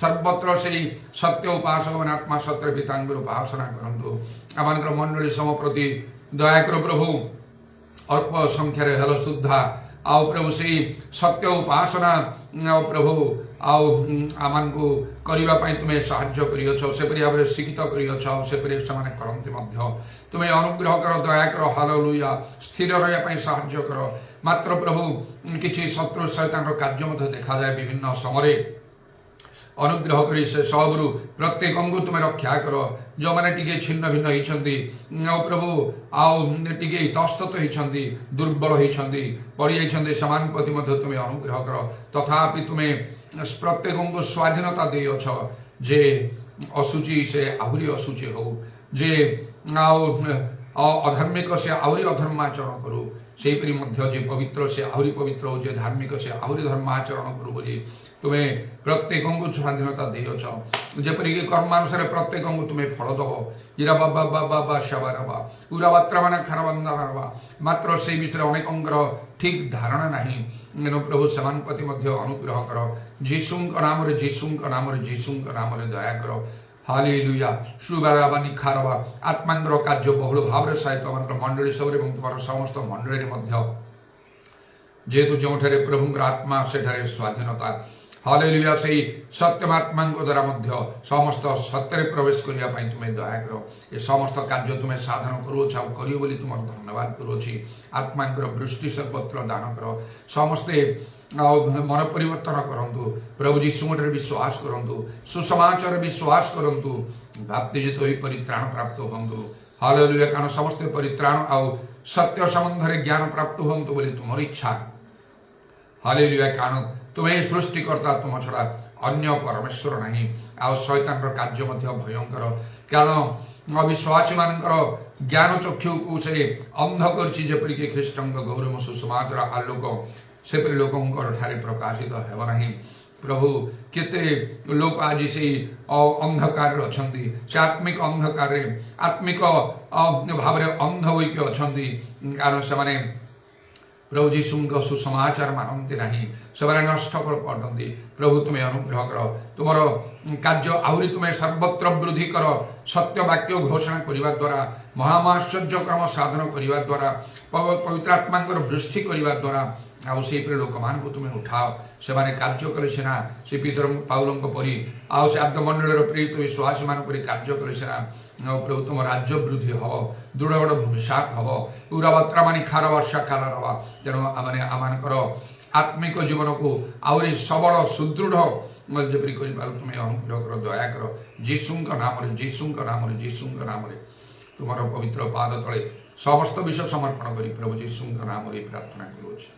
सर्वत्र से सत्य उपासक मैंने आत्मा सत्य पितांगर उपासना करंतु आम मंडली सम प्रति दया कर प्रभु अल्प संख्यार हेल सुधा आओ प्रभु से सत्य उपासना प्रभु आओ आम को करने तुम्हें साहाय्य करपरी भाव में शिक्षित करपरी से करते तुम्हें अनुग्रह कर दया कर हालेलुया स्थिर रहा साहाय्य कर मात्र प्रभु किसी शत्रु शैतान कार्य देखा जाए विभिन्न समय अनुग्रह कर से सबरू प्रत्येक को तुम्हें रक्षा कर जो मैंने टी छिन्न भिन्न होती प्रभु आउ टी इतस्तत होती दुर्बल होती पड़ जाती समान प्रति तुम्हें अनुग्रह कर तथापि तुम्हें प्रत्येक को स्वाधीनता दे अछ जे असुचि से आहरी असुचि हो जे अधार्मिक से आहरी अधर्माचरण करू से पवित्र से आहरी पवित्र हो जे धार्मिक से आहरी धर्माचरण करू बोली तुम्हें प्रत्येक को स्वाधीनता देच जेपरिक कर्मानुसार प्रत्येक को तुम्हें फल दब इरा बाबा बाबा बा शबारबा पूरा बात्रा मान खारबंदा मात्र से विषय अनेक ठीक धारणा नहीं प्रभु समान प्रति अनुग्रह कर जीशु नाम जीशु नाम जीशु नाम दया कर हालेलुया सुबाराबानी खारबा आत्मांगर कार्य बहुल भाव सहित मंडली सब तुम समस्त मंडली जेहेतु जो प्रभुंर आत्मा से स्वाधीनता हालेलुया से सत्यमात्मा द्वारा समस्त सत्य प्रवेश करने तुम्हें दया कर ये समस्त कार्य तुम्हें साधन कर तुम धन्यवाद करुच्छी आत्मा वृष्टि सर्वत्र दान कर समस्ते मन परिवर्तन करंतु प्रभु जीशु विश्वास करंतु सुसमाचार विश्वास करंतु बाप्तिजित हो परित्राण प्राप्त हूँ हालेलुया कारण समस्त परित्राण आउ सत्य संबंध ज्ञान प्राप्त हूँ बोली तुम इच्छा हालेलुया कारण तुम्हें सृष्टिकर्ता तुम छड़ा अन्य परमेश्वर नहीं आ शैतान कार्य भयंकर कारण अविश्वासी मानकर ज्ञान चक्षु को से अंध करपरिक ख्रीष्ट गौरव सुसमाचार आलोक सेपरी लोकों प्रकाशित होना प्रभु केते लोक आज से अंधकार अच्छा से आत्मिक अंधकार आत्मिक भाव अंध होइके अच्छा कारण से प्रभु जीशु सुसमाचार मानते नहीं से नष्ट कर पड़ती प्रभु तुम्हें अनुग्रह कर तुम कार्य आहरी तुम्हें सर्वत्र वृद्धि कर सत्य वाक्य घोषणा करने द्वारा महामाश्चर्य कर्म साधन करने द्वारा पवित्र आत्मा वृष्टि करने द्वारा आउ से लोक मान को तुम्हें उठाओ से कार्य करे सीना से पीतर पाउलों परी आउ से आद्य मंडल प्रेरित विश्वासी मान कार्य करे सीना प्रभु तुम राज्य वृद्धि हम दृढ़ बड़ भूमिषात हम पूरा बात्रा मानी खार वर्षा काल रहा तेणु आम आमर आत्मिक जीवन को आहरी सबल सुदृढ़ जपरी तुम्हें अनुग्रह कर दया कर जीशु नाम जीशु नाम जीशु नाम तुम पवित्र पाद तले समस्त विषय समर्पण कर प्रभु जीशु नाम प्रार्थना करुच्छे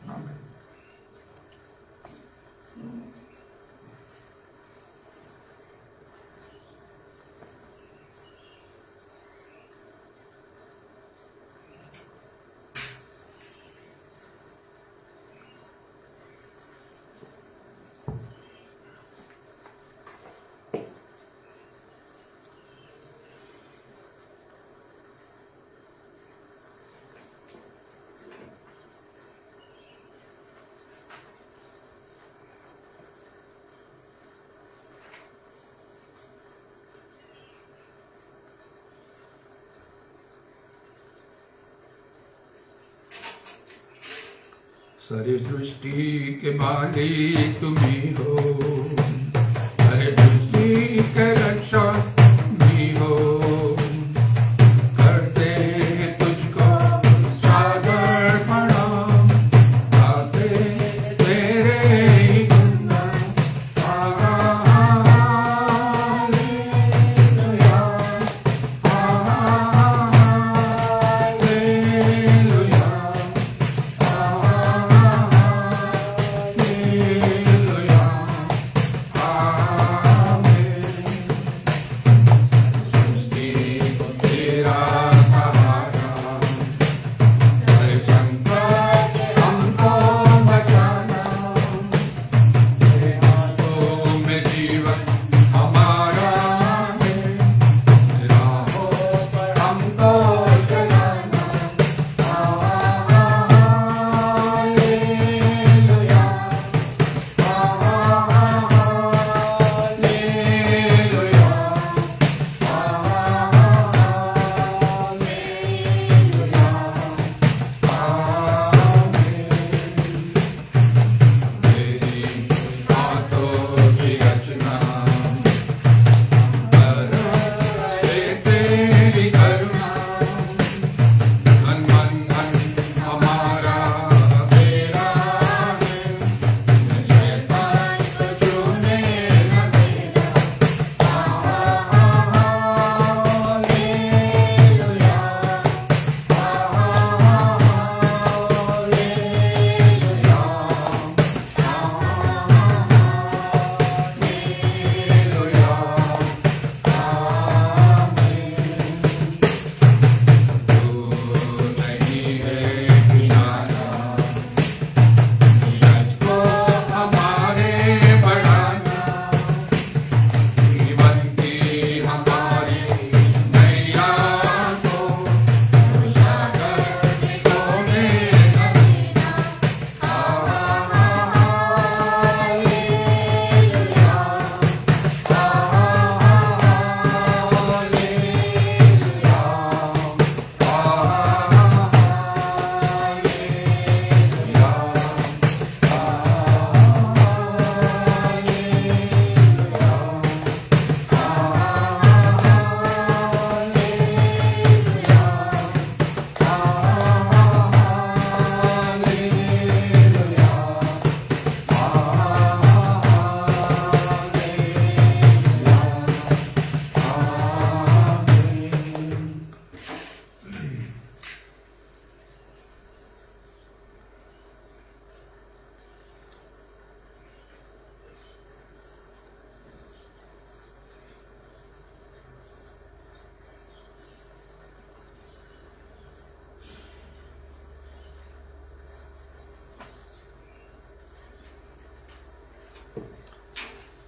आमेन। सारी सृष्टि के मालिक तुम्ही हो, सारी सृष्टि के रक्षक तुम्ही हो, करते तुझको सादर प्रणाम, गाते तेरे गुणगान, hallelujah, hallelujah,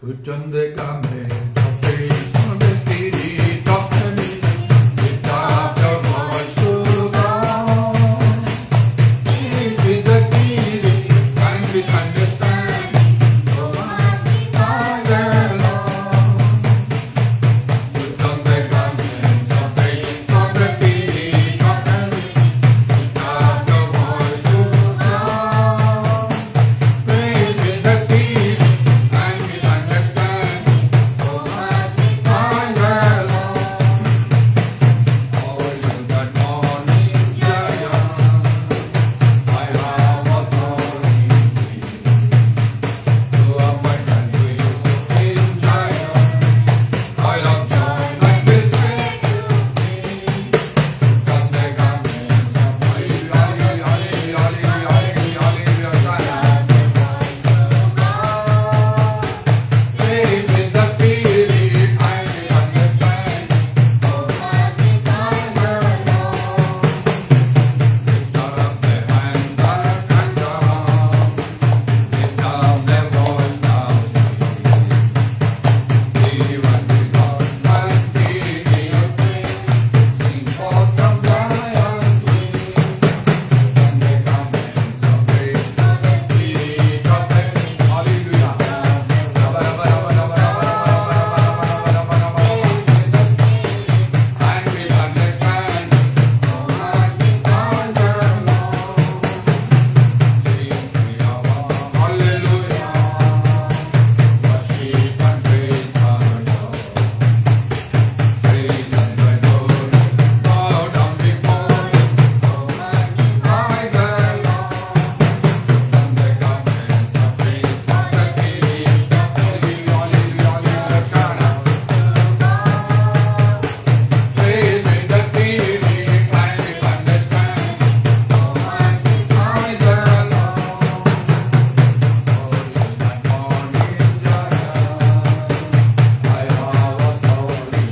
Put on the garment of praise on the spirit of heaven. Lift up your voice to God. Sing with the feeling and with understanding. Oh, magnify the Lord. Put on the garment of praise on the spirit of heaven. Lift up your voice to God. Praise with the feeling and with understanding. Oh, magnify the Lord. All you that mourn in Zion, I have authority to appoint and to use in Zion. I love joy and will set you free. Come the garments of praise. Praise with the feeling and with understanding. Oh, magnify the Lord. Lift up the hands and the arms. Lift up the voice now. Even with God and feeling of praise. Sing forth from Zion's wings. From the garments of praise to the feet of heaven. Hallelujah. And with understanding, oh, magnify the Lord. Sing with our hallelujah. Worship and praise our God. Praise and adore Him. Bow down before Him. Oh, magnify the Lord. From the garments of praise to the feet of heaven. Praise with the feeling and with understanding. Oh, magnify the Lord. All you that mourn in Zion, I have authority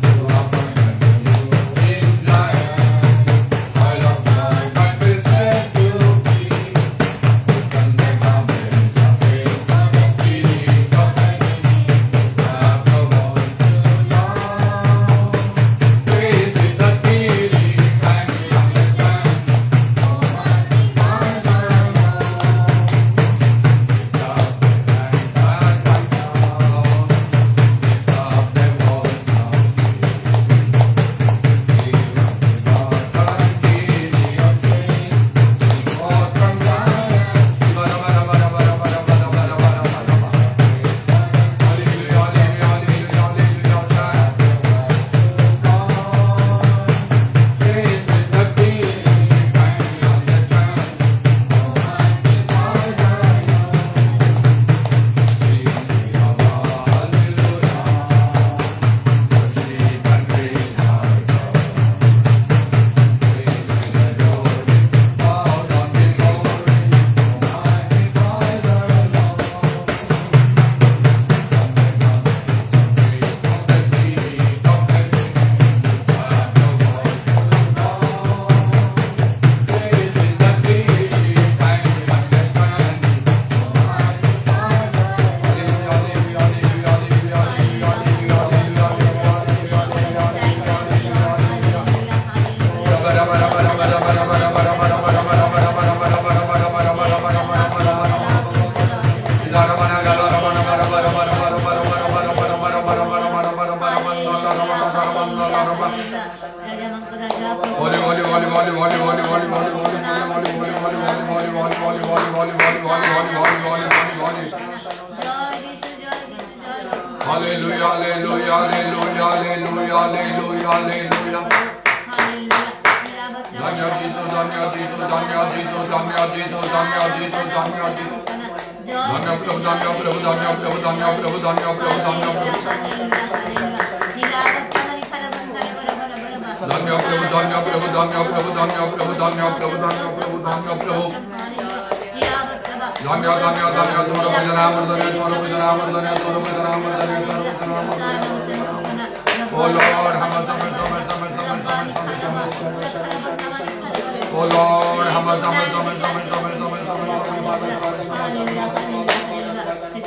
to appoint and to use in Zion. I love joy and will set you free. Put on the garments of praise on the feet of heaven. Clap your voice to God. Praise with the feeling and with understanding. Oh, magnify the Lord. Lift up the hands and the arms. Lift up the voice now. Even with God and feeling of praise. Sing forth from Zion. Hallelujah, hallelujah, hallelujah, hallelujah, hallelujah, hallelujah. Dhanya Dito, Dhanya Dito, Dhanya Dito, Dhanya Dito, Dhanya Dito, Dhanya Dito. Dhanya Prabhu, Dhanya Prabhu, Dhanya Prabhu, Dhanya Prabhu, Dhanya Prabhu, Dhanya Prabhu. Dhanya Prabhu, Dhanya Prabhu, Dhanya Prabhu, Dhanya Prabhu, Dhanya Prabhu, Dhanya Prabhu, Dhanya Prabhu. Dhanya, Dhanya, Dhanya, Dhuru Vidhanamardhanya, Dhuru Vidhanamardhanya, Dhuru Vidhanamardhanya, Dhuru Vidhanamardhanya. Oh Lord, Hamar, Samar, Samar, Samar, Samar, Samar, Samar, Samar, Samar. Oh Lord, Hamar, Samar, Samar, Samar, Samar, Samar, Samar, Samar, Samar, Samar, Samar.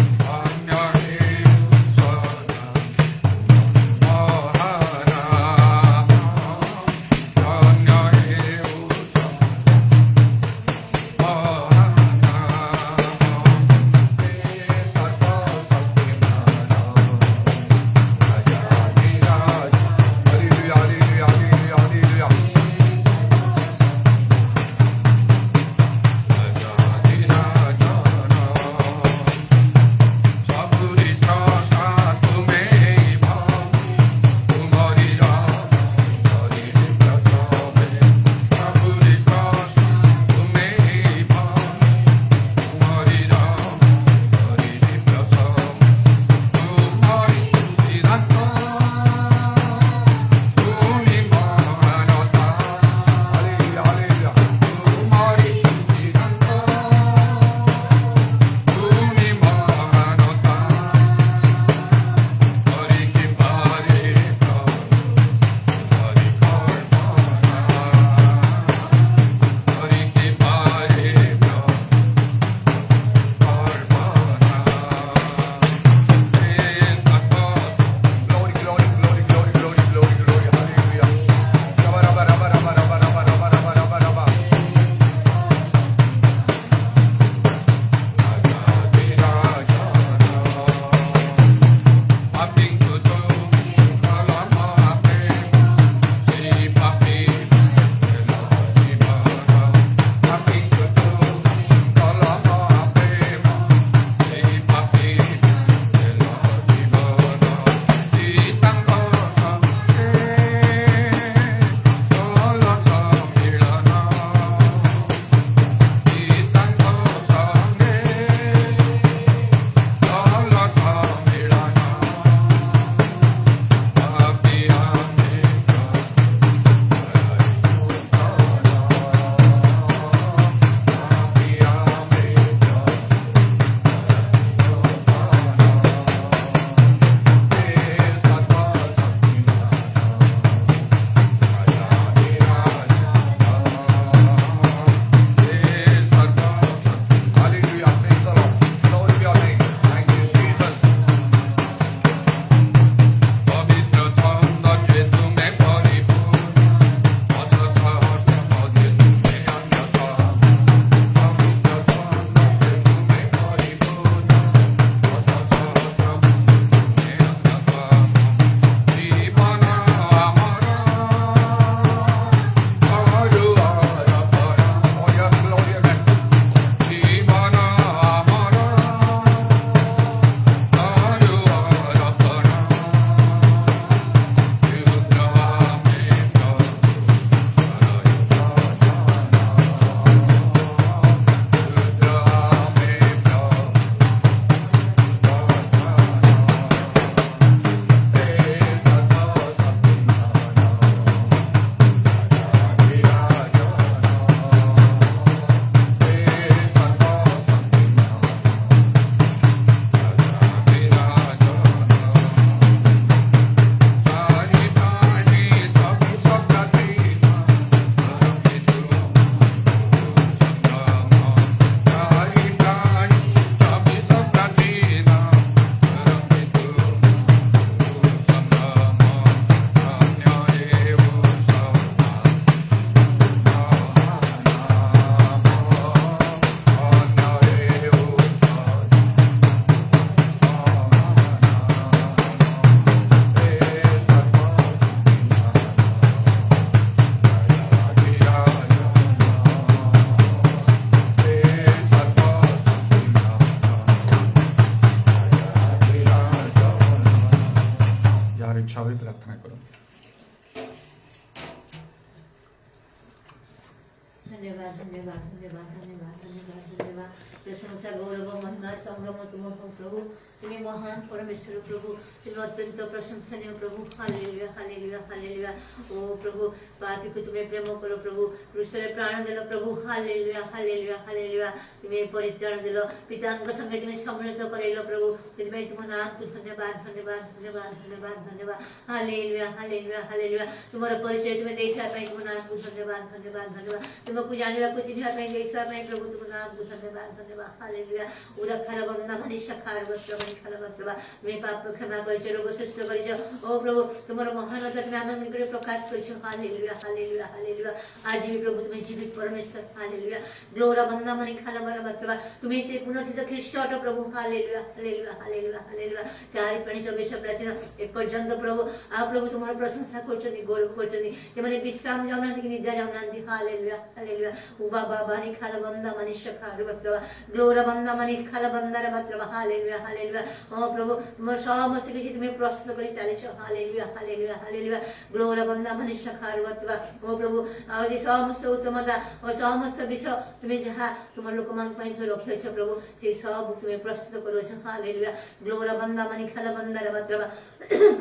धन्यवाद धन्यवाद धन्यवाद धन्यवाद धन्यवाद धन्यवाद प्रशंसा गौरव महिमा संभ्रम तुम हो प्रभु तुम्हें महान परमेश्वर प्रभु तुम्हें अत्यंत प्रशंसनीय प्रभु हालेलुया हालेलुया हालेलुया ओ प्रभु पापी को तुम्हें प्रेम करो प्रभु क्रूसरे प्राण देल प्रभु हालेलुया हालेलुया हालेलुया तुम्हें परित्राण देल पितांग संगे तुम्हें सम्मिलित करैलो प्रभु तुम्हें तुम नाम को धन्यवाद धन्यवाद धन्यवाद धन्यवाद धन्यवाद हालेलुया हालेलुया हालेलुया तुम्हारा परिचय तुम्हें देखा तुम नाम को धन्यवाद धन्यवाद धन्यवाद तुमको जानवा को चिन्हा देखा प्रभु तुम नाम को धन्यवाद धन्यवाद हालेलुया उरा खरा बंदा मनी सखार वस्त्र मनी खरा वस्त्र मैं पाप क्षमा कर रोग सुस्थ कर ओ प्रभु तुम्हारा महानता तुम्हें आनंद निकट प्रकाश कर हालेलुया हालेलुया हालेलुया आज भी प्रभु तुम्हें जीवित परमेश्वर हालेलुया ग्लोरा बंदा मनी खरा बरा वस्त्र तुम्हें से पुनर्जित ख्रीष्ट अट प्रभु हालेलुया हालेलुया हालेलुया हालेलुया चारि प्राणी 24 प्राचीन ए पर्यंत प्रभु आ प्रभु तुम्हारा प्रशंसा करछनी गौरव करछनी जे माने विश्राम जाउनांती कि निद्रा जाउनांती हालेलुया हालेलुया उबा बाबा नि खाला बंदा मनी सखार वस्त्र ग्लोरा बंदा मनी खाला बंदा रे वस्त्र हालेलुया हालेलुया ओ प्रभु तुम समस्त किछि तुम्हें प्रश्न करी चलिछ हालेलुया हालेलुया हालेलुया ग्लोरा बंदा मनी सखार वस्त्र ओ प्रभु आ जे समस्त उत्तमता और समस्त विषय तुम्हें जहाँ तुम लोक मान पई रखिछ प्रभु से सब तुम्हें प्रस्तुत करो हालेलुया ग्लोरा बंदा मनी खाला बंदा रे वस्त्र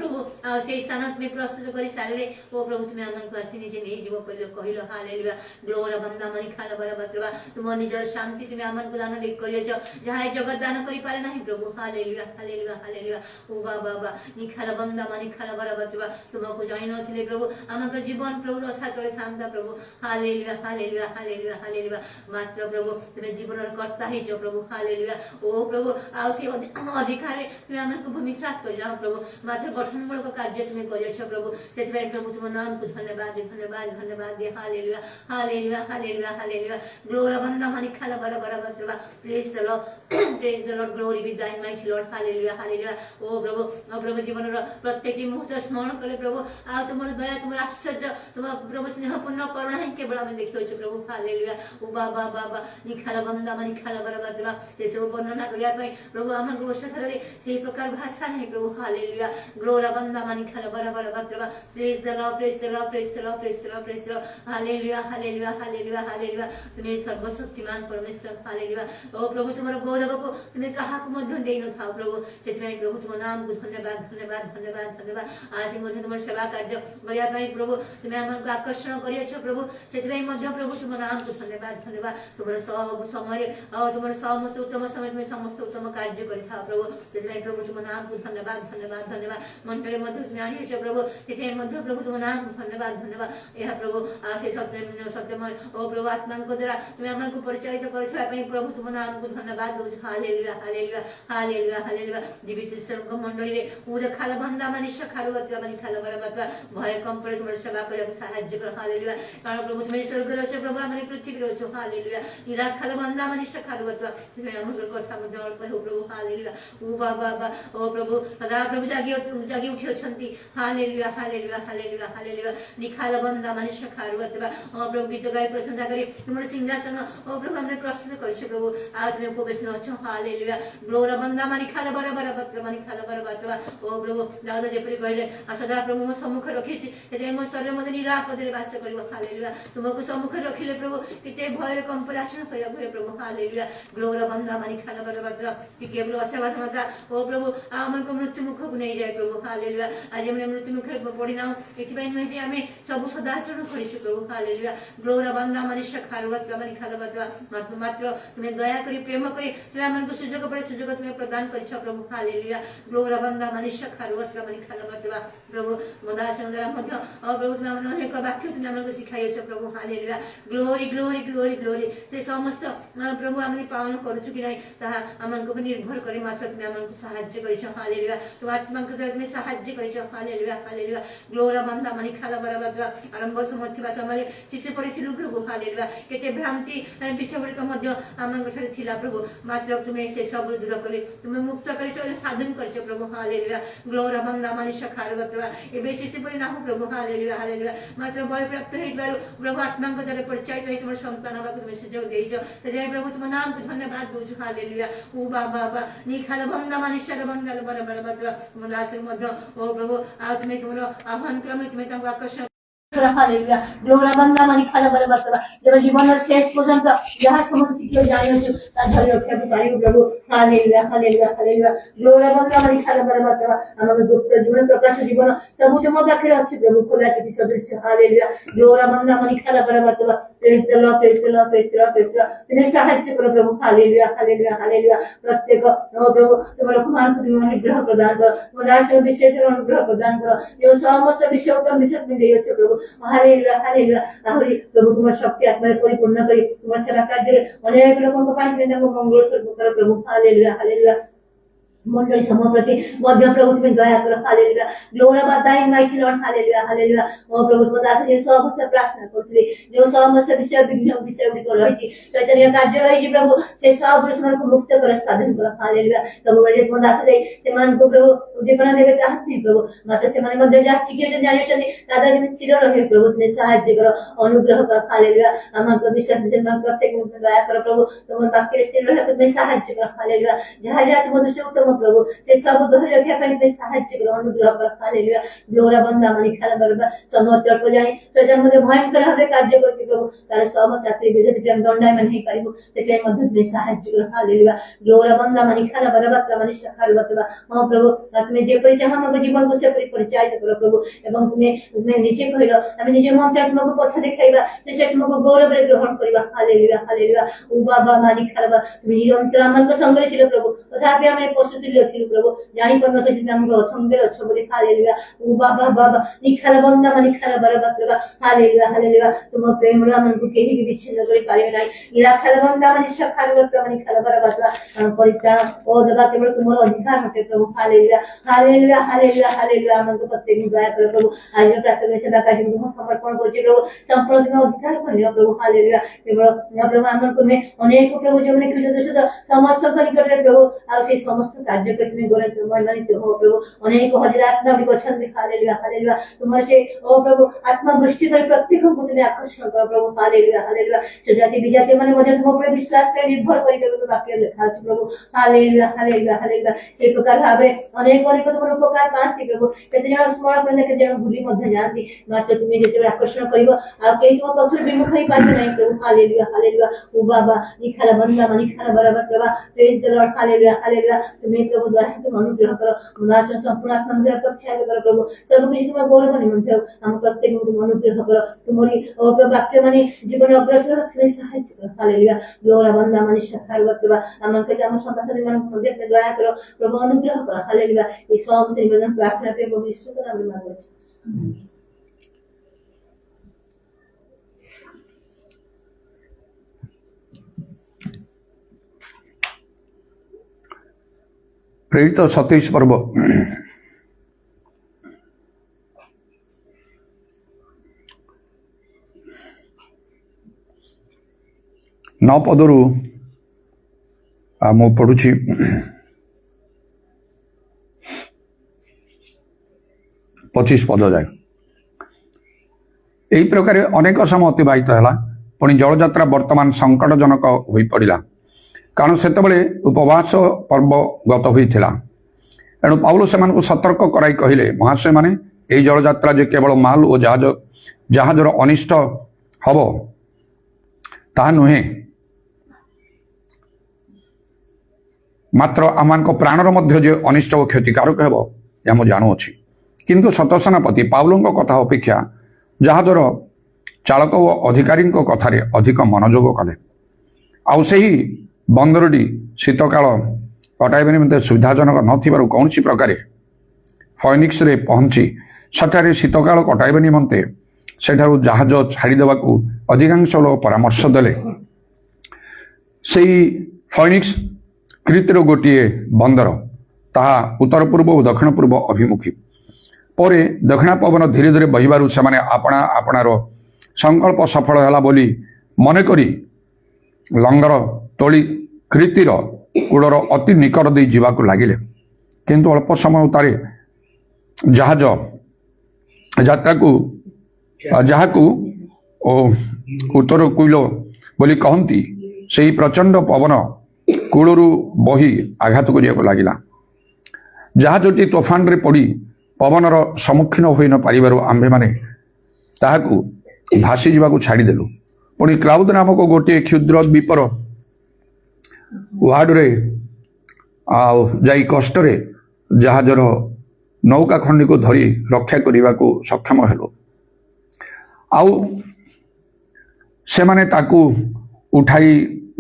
प्रभु आ से स्थान तुम्हें प्रस्तुत करी सारे ओ प्रभु तुम्हें आमन को आसी निजे नै जीव कहिलो हालेलुया ग्लोरा बंदा मनी खाला बरा वस्त्र तुम निजर शांति तुम्हें आमन को दान दे करिछ जहाँ जगत दान करि पारे नाही प्रभु हालेलुया हालेलुया हालेलुया ओ बाबा नि खाला बंदा मनी खाला बरा वस्त्र तुमको जानि नथिले प्रभु आमकर जीवन प्रभु रसा तळे थांदा प्रभु हालेलुया हालेलुया हालेलुया हालेलुया मात्र प्रभु तुम्हें जीवन कर्ता ही जो प्रभु हालेलुया ओ प्रभु आ से अधिकार तुम्हें आमको भूमिसात कर जाओ प्रभु मात्र गठनमूलक कार्य तुम्हें करिछ प्रभु सेतबे प्रभु तुम नाम को धन्यवाद धन्यवाद धन्यवाद दे हालेलुया हालेलुया हालेलुया हालेलुया ग्लोरा बंदा मनी खाला बरा बरा वस्त्र praise the lord glory be thine mighty lord hallelujah hallelujah ओ प्रभु जीवन प्रत्येक मुहूर्त स्मरण करे प्रभु आ तुमर दया तुमर आश्चर्य तुम प्रभु स्नेहपूर्ण करुणा ही केवल आम देखियो प्रभु हालेलुया ओ बाबा बाबा नि खाला बंदा मनी खाला बरा वस्त्र से सब वर्णना करिया पई प्रभु आम गोशथर रे से प्रकार भाषा नहीं प्रभु हालेलुया ग्लोरा बंदा मनी खाला बरा बरा वस्त्र praise the lord praise the lord praise the lord praise the lord praise the lord hallelujah hallelujah hallelujah hallelujah तुम्हें सर्वशक्तिमान परमेश्वर हालेलुया ओ प्रभु तुम्हारा गौरव को तुम्हें कहा को मध्य दे न था प्रभु सेतबे प्रभु तुम नाम को धन्यवाद धन्यवाद धन्यवाद धन्यवाद आज मध्य तुम सेवा कार्य करिया पई प्रभु तुम्हें आमन को आकर्षण करियछ प्रभु सेतबे मध्य प्रभु तुम नाम को धन्यवाद धन्यवाद तुम्हारा सब समय और तुम्हारा समस्त उत्तम समय में समस्त उत्तम कार्य करि था प्रभु सेतबे प्रभु तुम नाम को धन्यवाद धन्यवाद धन्यवाद मंडली मध्य तुम्हें आनियछ प्रभु सेते मध्य प्रभु तुम नाम को धन्यवाद धन्यवाद यह प्रभु आ से सत्यमय ओ प्रभु आत्मा को द्वारा तुम्हें आमन को परिचालित करिछा पई प्रभु तुम नाम को धन्यवाद दो हालेलुया हालेलुया हालेलुया हालेलुया जीवित सर्व मंडली रे पूरा खाला बंदा मनी सखार वस्त्र मनी खाला बरा वस्त्र भय कम पड़े तुम सेवा करे सहाय्य कर हालेलुया कारण प्रभु तुम्हें स्वर्ग रछ प्रभु आमने पृथ्वी रछ हालेलुया निरा खाला बंदा मनी सखार वस्त्र तुम्हें आमकर कथा मध्य अल्प हो प्रभु हालेलुया ओ बाबा ओ प्रभु सदा प्रभु जागी उठी अछंती हालेलुया हालेलुया हालेलुया हालेलुया निखाला बंदा मनी सखार वस्त्र ओ प्रभु गीत गाय प्रशंसा करी तुमर सिंहासन ओ प्रभु हमने प्रश्न करिछ प्रभु आज तुम्हें उपवेशन अछ हालेलुया ग्लोरा बंदा मनी खाला बरा बरा वस्त्र मनी खाला बरा वस्त्र ओ प्रभु दाऊद जेपरि कहले सदा प्रभु मो सम्मुख रखिछि तेते मो शरीर मते निरापद रे वास करिवो हालेलुया तुमको सम्मुख रखिले प्रभु किते भय कंपराशन करिया भय प्रभु हालेलुया ग्लोरा बंदा मनी खाला बरा वस्त्र कि केवल असेवात्मता ओ प्रभु आमन को मृत्यु मुख को नै जाय प्रभु हालेलुया आज हमने मृत्यु मुख पड़ी ना एथिबे नै जे हमें सब सदाचरण करिछु प्रभु हालेलुया ग्लोरा बंदा मनी सखार वस्त्र मनी खाला वस्त्र मात्र तुम्हें दया करी प्रेम करी तुम्हें आमन को सुजोग पड़े सुजोग तुम्हें प्रदान करिछ प्रभु हालेलुया ग्लोरा बंदा मनी सखार वस्त्र मनी खाला वस्त्र प्रभु मदासन द्वारा मध्य और प्रभु तुम्हें आमन अनेक वाक्य तुम्हें आमन को सिखाइछ प्रभु hallelujah glory glory glory glory से समस्त प्रभु आमन पालन करछु कि नै ता आमन को निर्भर करी मात्र तुम्हें आमन को सहाय्य करिछ हालेलुया तुम आत्मा को द्वारा तुम्हें सहाय्य करिछ हालेलुया हालेलुया ग्लोरा बंदा मनी खाला बरा वस्त्र आरंभ समर्थिबा समय शिशु पड़िथिलु प्रभु हालेलुया केते भ्रांति विषय गुड़िक मध्य आमन को थिला प्रभु मात्र तुम्हें से सब दूर करी तुम्हें मुक्त करी साधन करिछ प्रभु हालेलुया ग्लोरा बंदा मनी सखार वस्त्र एबे शिशु परि ना हो प्रभु हालेलुया हालेलुया मात्र बल प्राप्त हेबारु प्रभु आत्मा को द्वारा परिचय होई तुम संतान बा तुम्हें सुजोग देइछ जय प्रभु तुम नाम को धन्यवाद दोछु हालेलुया ओ बाबा नि खाला बंदा मनी सर बंदा बरा बरा वस्त्र तुम दास मध्य ओ प्रभु आ तुम्हें तुमरो आह्वान क्रम तुम्हें तांको आकर्षण हालेलुया ग्लोरा बंदा मानी खाना बरे बसरा जब जीवन शेष पर्यंत जहाँ समस्त शिक्षा जानी हो ता धरि रक्षा पारिबो प्रभु हालेलुया हालेलुया हालेलुया ग्लोरा बंदा मानी खाना बरे बसरा हमर गुप्त जीवन प्रकाश जीवन सब तुम पाखरे अछि प्रभु खोला चिति सदृश हालेलुया ग्लोरा बंदा मानी खाना बरे बसरा praise the lord praise the lord praise the lord praise the lord तुम्हें साहाय्य करो प्रभु हालेलुया हालेलुया हालेलुया प्रत्येक ओ प्रभु तुम्हारा कुमार को तुम्हें अनुग्रह प्रदान करो मोदास विशेष अनुग्रह प्रदान करो यो समस्त विषय उत्तम विषय में देयो छ प्रभु हालेलुया हालेलुया आहुरी प्रभु तुम्हार शक्ति आत्मा परिपूर्ण करी तुम्हार सेवा कार्य अनेक लोगों को पाई मंगल स्वरूप करो प्रभु हालेलुया हालेलुया मंडली समूह प्रति मध्य प्रभु तुम्हें दया करो हालेलुया ग्लोरा बादाई माइटी लॉर्ड हालेलुया हालेलुया ओ प्रभु तुम दास जे सब से प्रार्थना करथि जो समस्त विषय विघ्न विषय गुडी कर रही चैतन्य कार्य रही प्रभु से सब प्रश्न को मुक्त कर साधन कर हालेलुया तब बड़े तुम दास दे से मान को प्रभु उद्दीपना देके चाहत नहीं प्रभु माते से माने मध्य जा सिखे जे जानि छथि दादा जी स्थिर रहे प्रभु तुम्हें सहायता करो अनुग्रह कर हालेलुया हम को विश्वास दे मन प्रत्येक मुक्त दया करो प्रभु तुम बाकी स्थिर रहे तुम्हें सहायता कर हालेलुया जहाँ जहाँ तुम दृष्टि उत्तम प्रभु से सब धरि रखिया ପାଇଁ ते ସାହାଯ୍ୟ କର ଅନୁଗ୍ରହ କର ହାଲେଲୁୟା ଗ୍ଲୋରା ବନ୍ଦା ମାନି ଖାନା ବରବା ସମସ୍ତ ଅଳ୍ପ ଜାଣି ପ୍ରଜା ମଧ୍ୟ ଭୟଙ୍କର ଭାବରେ କାର୍ଯ୍ୟ କରୁଛି ପ୍ରଭୁ ତାର ସମସ୍ତ ଚାକରି ବିଜେପି ପ୍ରେମ ଦଣ୍ଡାୟମାନ ହେଇପାରିବ ସେଥିପାଇଁ ମଧ୍ୟ ତୁମେ ସାହାଯ୍ୟ କର ହାଲେଲୁୟା ଗ୍ଲୋରା ବନ୍ଦା ମାନି ଖାନା ବରବା ତୁମେ ସକାଳ ବତବା ହଁ ପ୍ରଭୁ ତୁମେ ଯେପରି ଚାହ ଆମ ଜୀବନକୁ ସେପରି ପରିଚାଳିତ କର ପ୍ରଭୁ ଏବଂ ତୁମେ ନିଜେ କହିଲ ଆମେ ନିଜେ ମନ୍ତ୍ର ତୁମକୁ ପଥ ଦେଖାଇବା ସେ ତୁମକୁ ଗୌରବରେ ଗ୍ରହଣ କରିବା ହାଲେଲୁୟା ହାଲେଲୁୟା ଓ ବାବା ମାନି ଖାଇବା ତୁମେ ନିରନ୍ତର ଆମଙ୍କ ସଙ୍ଗରେ ছিল ପ୍ରଭୁ ତଥାପି ଆମେ ପଶୁଥିଲି प्रभु जानी पर हमको संगे अच्छो बोले हालेलुया ओ बाबा बाबा निखाला बंदा मानी खाला बरबा प्रभु हालेलुया हालेलुया तुम प्रेम रा मन को केही भी विच्छिन्न करि पारिबे नै इला खाला बंदा मानी सखाल प्रभु मानी खाला बरबा प्रभु परित्राण ओ दबा केवल तुमर अधिकार हटे प्रभु हालेलुया हालेलुया हालेलुया हालेलुया मन को प्रत्येक दया कर प्रभु आज प्रार्थना सेवा कार्य तुम समर्पण करछि प्रभु संपूर्ण तुम अधिकार करियो प्रभु हालेलुया केवल प्रभु हमन को में अनेक प्रभु जो ने कृतज्ञ समस्त निकट प्रभु आ से समस्त कार्य तुम्हें गोरे महिमानित हो प्रभु अनेक हजार आत्मा भी अछंती हालेलुया हालेलुया तुम्हारे से ओ प्रभु आत्मा वृष्टि कर प्रत्येक को तुम्हें आकर्षण करो प्रभु हालेलुया हालेलुया से जाति विजाति माने मध्य तुम ऊपर विश्वास कर निर्भर करि प्रभु वाक्य लिखा अछि प्रभु हालेलुया हालेलुया हालेलुया से प्रकार भाबे अनेक तुम उपकार पाती प्रभु केते जण स्मरण करने के जण भूली मध्य जानती मात्र तुम्हें जेते आकर्षण करिवो आ केही तुम पक्षर विमुख होई पाबे नै प्रभु हालेलुया हालेलुया ओ बाबा निखाला बंदा मानी खाना बराबर प्रभु praise the lord hallelujah hallelujah तुम्हें प्रभु तुम अनुग्रह करो उदासन संपूर्ण आत्मा प्रत्याग करो प्रभु सब कुछ तुम गौरव निमंत्रण हम प्रत्येक तुम अनुग्रह करो तुम्हारी ओ प्रभु वाक्य माने जीवन अग्रसर तुम्हें सहायता करो हालेलुया ग्लोरा बंदा माने सखाल प्रभु हमन के हम संतान मन मध्य में दया करो प्रभु अनुग्रह करो हालेलुया ये सब से निवेदन प्रार्थना पे प्रभु यीशु के नाम में मांगो प्रेरित 27 पर्व नौ पदरु मु पढ़ुची पचीस पद जाए यही प्रकार अनेक समय अतिबाहित है पुणी जलयात्रा वर्तमान संकटजनक हो पड़ा कारण से उपवास पर्व गत होता एणु पाउल से सतर्क कराई कहले महाशय माने यही जलयात्रा जे केवल माल और जहाजर अनिष्ट हम ताहा नुहे मात्र आम प्राणर मध्य जे अनिष्ट और क्षतिकारक हेब या मु जाणुअछि किंतु सतसेनापति पाउलଙ୍କ कथा अपेक्षा जहाजर चालक और अधिकारी कथार अधिक मनोयोग कले आउ सही बंदरटी शीतकाल कटाइबा निमंते सुविधाजनक नथिबारु कौनसी प्रकार फॉइनिक्स रे पहुंची सेठारे शीतकाल कटाइबा निमंते सेठारु जहाज छाड़ीदेवाकू अधिकांश लोक परामर्श देले सेही फॉइनिक्स क्रीतिर गोटे बंदर ताहा उत्तर पूर्व और दक्षिण पूर्व अभिमुखी पर दक्षिणा पवन धीरे धीरे बहिबारु सेमाने आपणा आपणार संकल्प सफल होला बोली मन करी लंगर तोली कृतिर कूड़र अति निकट दे जीवाकू लगिले किंतु अल्प समय तारे जहाज यात्राकू जहाकू उत्तर कुल बोली कहती से प्रचंड पवन कूलरू बही आघात करिया लगिला जहाजटी तोफान रे पड़ी पवनर सम्मुखीन हो न पारिबारु आम्भे माने ତାହାକୁ ଭାସି ଯିବାକୁ ଛାଡ଼ିଦେଲୁ। ପୁଣି କ୍ଲାଉଦ ନାମକ ଗୋଟିଏ କ୍ଷୁଦ୍ର ଦ୍ୱୀପର ୱାର୍ଡରେ ଯାଇ କଷ୍ଟରେ ଜାହାଜର ନୌକା ଖଣ୍ଡିକୁ ଧରି ରକ୍ଷା କରିବାକୁ ସକ୍ଷମ ହେଲୁ। ଆଉ ସେମାନେ ତାକୁ ଉଠାଇ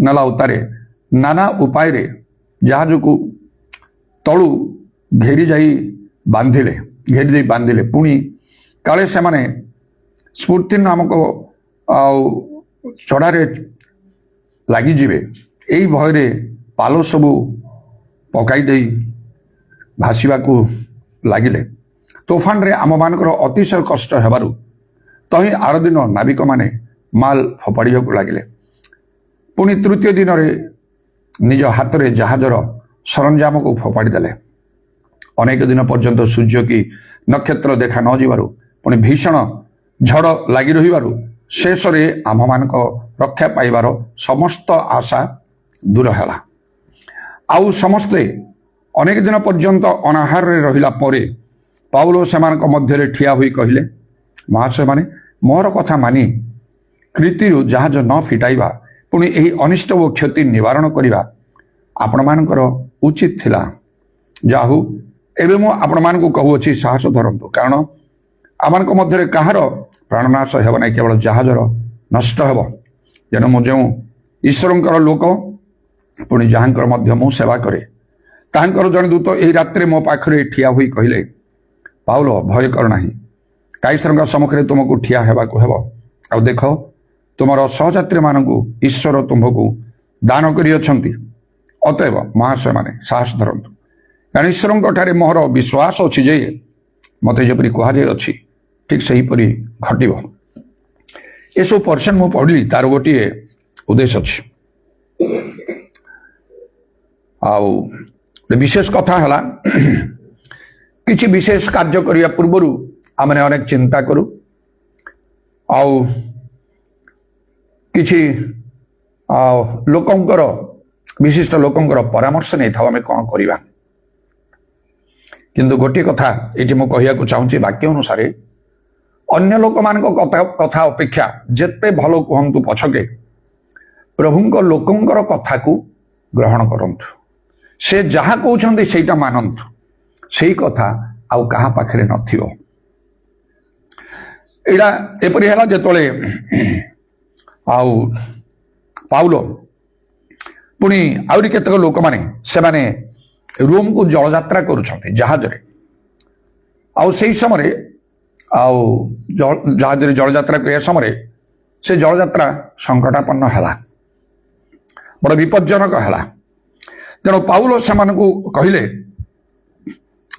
ନେଲା ଉତ୍ତାରେ ନାନା ଉପାୟରେ ଜାହାଜକୁ ତଳୁ ଘେରି ଦେଇ ବାନ୍ଧିଲେ। ପୁଣି କାଳେ ସେମାନେ ସ୍ଫୁର୍ତ୍ତି ନାମକ ଚଢ଼ାରେ ଲାଗିଯିବେ, ଏଇ ଭୟରେ ପାଲ ସବୁ ପକାଇ ଦେଇ ଭାସିବାକୁ ଲାଗିଲେ। ତୋଫାନରେ ଆମମାନଙ୍କର ଅତିଶୟ କଷ୍ଟ ହେବାରୁ ତହିଁ ଆର ଦିନ ନାବିକମାନେ ମାଲ ଫୋପାଡ଼ିବାକୁ ଲାଗିଲେ। ପୁଣି ତୃତୀୟ ଦିନରେ ନିଜ ହାତରେ ଜାହାଜର ସରଞ୍ଜାମକୁ ଫୋପାଡ଼ି ଦେଲେ। ଅନେକ ଦିନ ପର୍ଯ୍ୟନ୍ତ ସୂର୍ଯ୍ୟ କି ନକ୍ଷତ୍ର ଦେଖା ନ ଯିବାରୁ ପୁଣି ଭୀଷଣ ଝଡ଼ ଲାଗି ରହିବାରୁ ଶେଷରେ ଆମମାନଙ୍କ ରକ୍ଷା ପାଇବାର ସମସ୍ତ ଆଶା ଦୂର ହେଲା। ଆଉ ସମସ୍ତେ ଅନେକ ଦିନ ପର୍ଯ୍ୟନ୍ତ ଅନାହାରରେ ରହିଲା ପରେ ପାଉଲ ସେମାନଙ୍କ ମଧ୍ୟରେ ଠିଆ ହୋଇ କହିଲେ, ମହାଶୟମାନେ, ମୋର କଥା ମାନି କ୍ରିତିରୁ ଜାହାଜ ନ ଫିଟାଇବା ପୁଣି ଏହି ଅନିଷ୍ଟ ଓ କ୍ଷତି ନିବାରଣ କରିବା ଆପଣମାନଙ୍କର ଉଚିତ ଥିଲା। ଯାହା ହଉ, ଏବେ ମୁଁ ଆପଣମାନଙ୍କୁ କହୁଅଛି, ସାହସ ଧରନ୍ତୁ, କାରଣ ଆମମାନଙ୍କ ମଧ୍ୟରେ କାହାର ପ୍ରାଣନାଶ ହେବ ନାହିଁ, କେବଳ ଜାହାଜର ନଷ୍ଟ ହେବ। ଯେଣୁ ମୁଁ ଯେଉଁ ଈଶ୍ୱରଙ୍କର ଲୋକ, ପୁଣି ଯାହାଙ୍କର ମଧ୍ୟ ମୁଁ ସେବା କରେ, ତାହାଙ୍କର ଜଣେ ଦୂତ ଏହି ରାତିରେ ମୋ ପାଖରେ ଠିଆ ହୋଇ କହିଲେ, ପାଉଲ, ଭୟ କର ନାହିଁ, କାଇସରଙ୍କ ସମ୍ମୁଖରେ ତୁମକୁ ଠିଆ ହେବାକୁ ହେବ। ଆଉ ଦେଖ, ତୁମର ସହଯାତ୍ରୀମାନଙ୍କୁ ଈଶ୍ୱର ତୁମ୍ଭକୁ ଦାନ କରିଅଛନ୍ତି। ଅତଏବ ମହାଶୟମାନେ, ସାହସ ଧରନ୍ତୁ, କାରଣ ଈଶ୍ୱରଙ୍କ ଠାରେ ମୋର ବିଶ୍ୱାସ ଅଛି ଯେ ମୋତେ ଯେପରି କୁହାଯାଇଅଛି ଠିକ୍ ସେହିପରି ଘଟିବ। ଏସବୁ ପର୍ସେଣ୍ଟ ମୁଁ ପଢ଼ିଲି, ତାର ଗୋଟିଏ ଉଦ୍ଦେଶ୍ୟ ଅଛି। ଆଉ ବିଶେଷ କଥା ହେଲା, କିଛି ବିଶେଷ କାର୍ଯ୍ୟ କରିବା ପୂର୍ବରୁ ଆମେ ଅନେକ ଚିନ୍ତା କରୁ, ଆଉ କିଛି ଲୋକଙ୍କର, ବିଶିଷ୍ଟ ଲୋକଙ୍କର ପରାମର୍ଶ ନେଇଥାଉ ଆମେ କ'ଣ କରିବା। କିନ୍ତୁ ଗୋଟିଏ କଥା ଏଠି ମୁଁ କହିବାକୁ ଚାହୁଁଛି, ବାକ୍ୟ ଅନୁସାରେ ଅନ୍ୟ ଲୋକମାନଙ୍କ କଥା ଅପେକ୍ଷା ଯେତେ ଭଲ କୁହନ୍ତୁ ପଛକେ ପ୍ରଭୁଙ୍କ ଲୋକଙ୍କର କଥାକୁ ଗ୍ରହଣ କରନ୍ତୁ। ସେ ଯାହା କହୁଛନ୍ତି ସେଇଟା ମାନନ୍ତୁ। ସେଇ କଥା ଆଉ କାହା ପାଖରେ ନଥିବ। ଏଇଟା ଏପରି ହେଲା ଯେତେବେଳେ ଆଉ ପାଉଲ ପୁଣି ଆହୁରି କେତେକ ଲୋକମାନେ ସେମାନେ ରୋମକୁ ଜଳଯାତ୍ରା କରୁଛନ୍ତି ଜାହାଜରେ। ଆଉ ସେଇ ସମୟରେ ଆଉ ଜାହାଜରେ ଜଳଯାତ୍ରା କରିବା ସମୟରେ ସେ ଜଳଯାତ୍ରା ସଙ୍କଟାପନ୍ନ ହେଲା, ବଡ଼ ବିପଜ୍ଜନକ ହେଲା। ତେଣୁ ପାଉଲ ସେମାନଙ୍କୁ କହିଲେ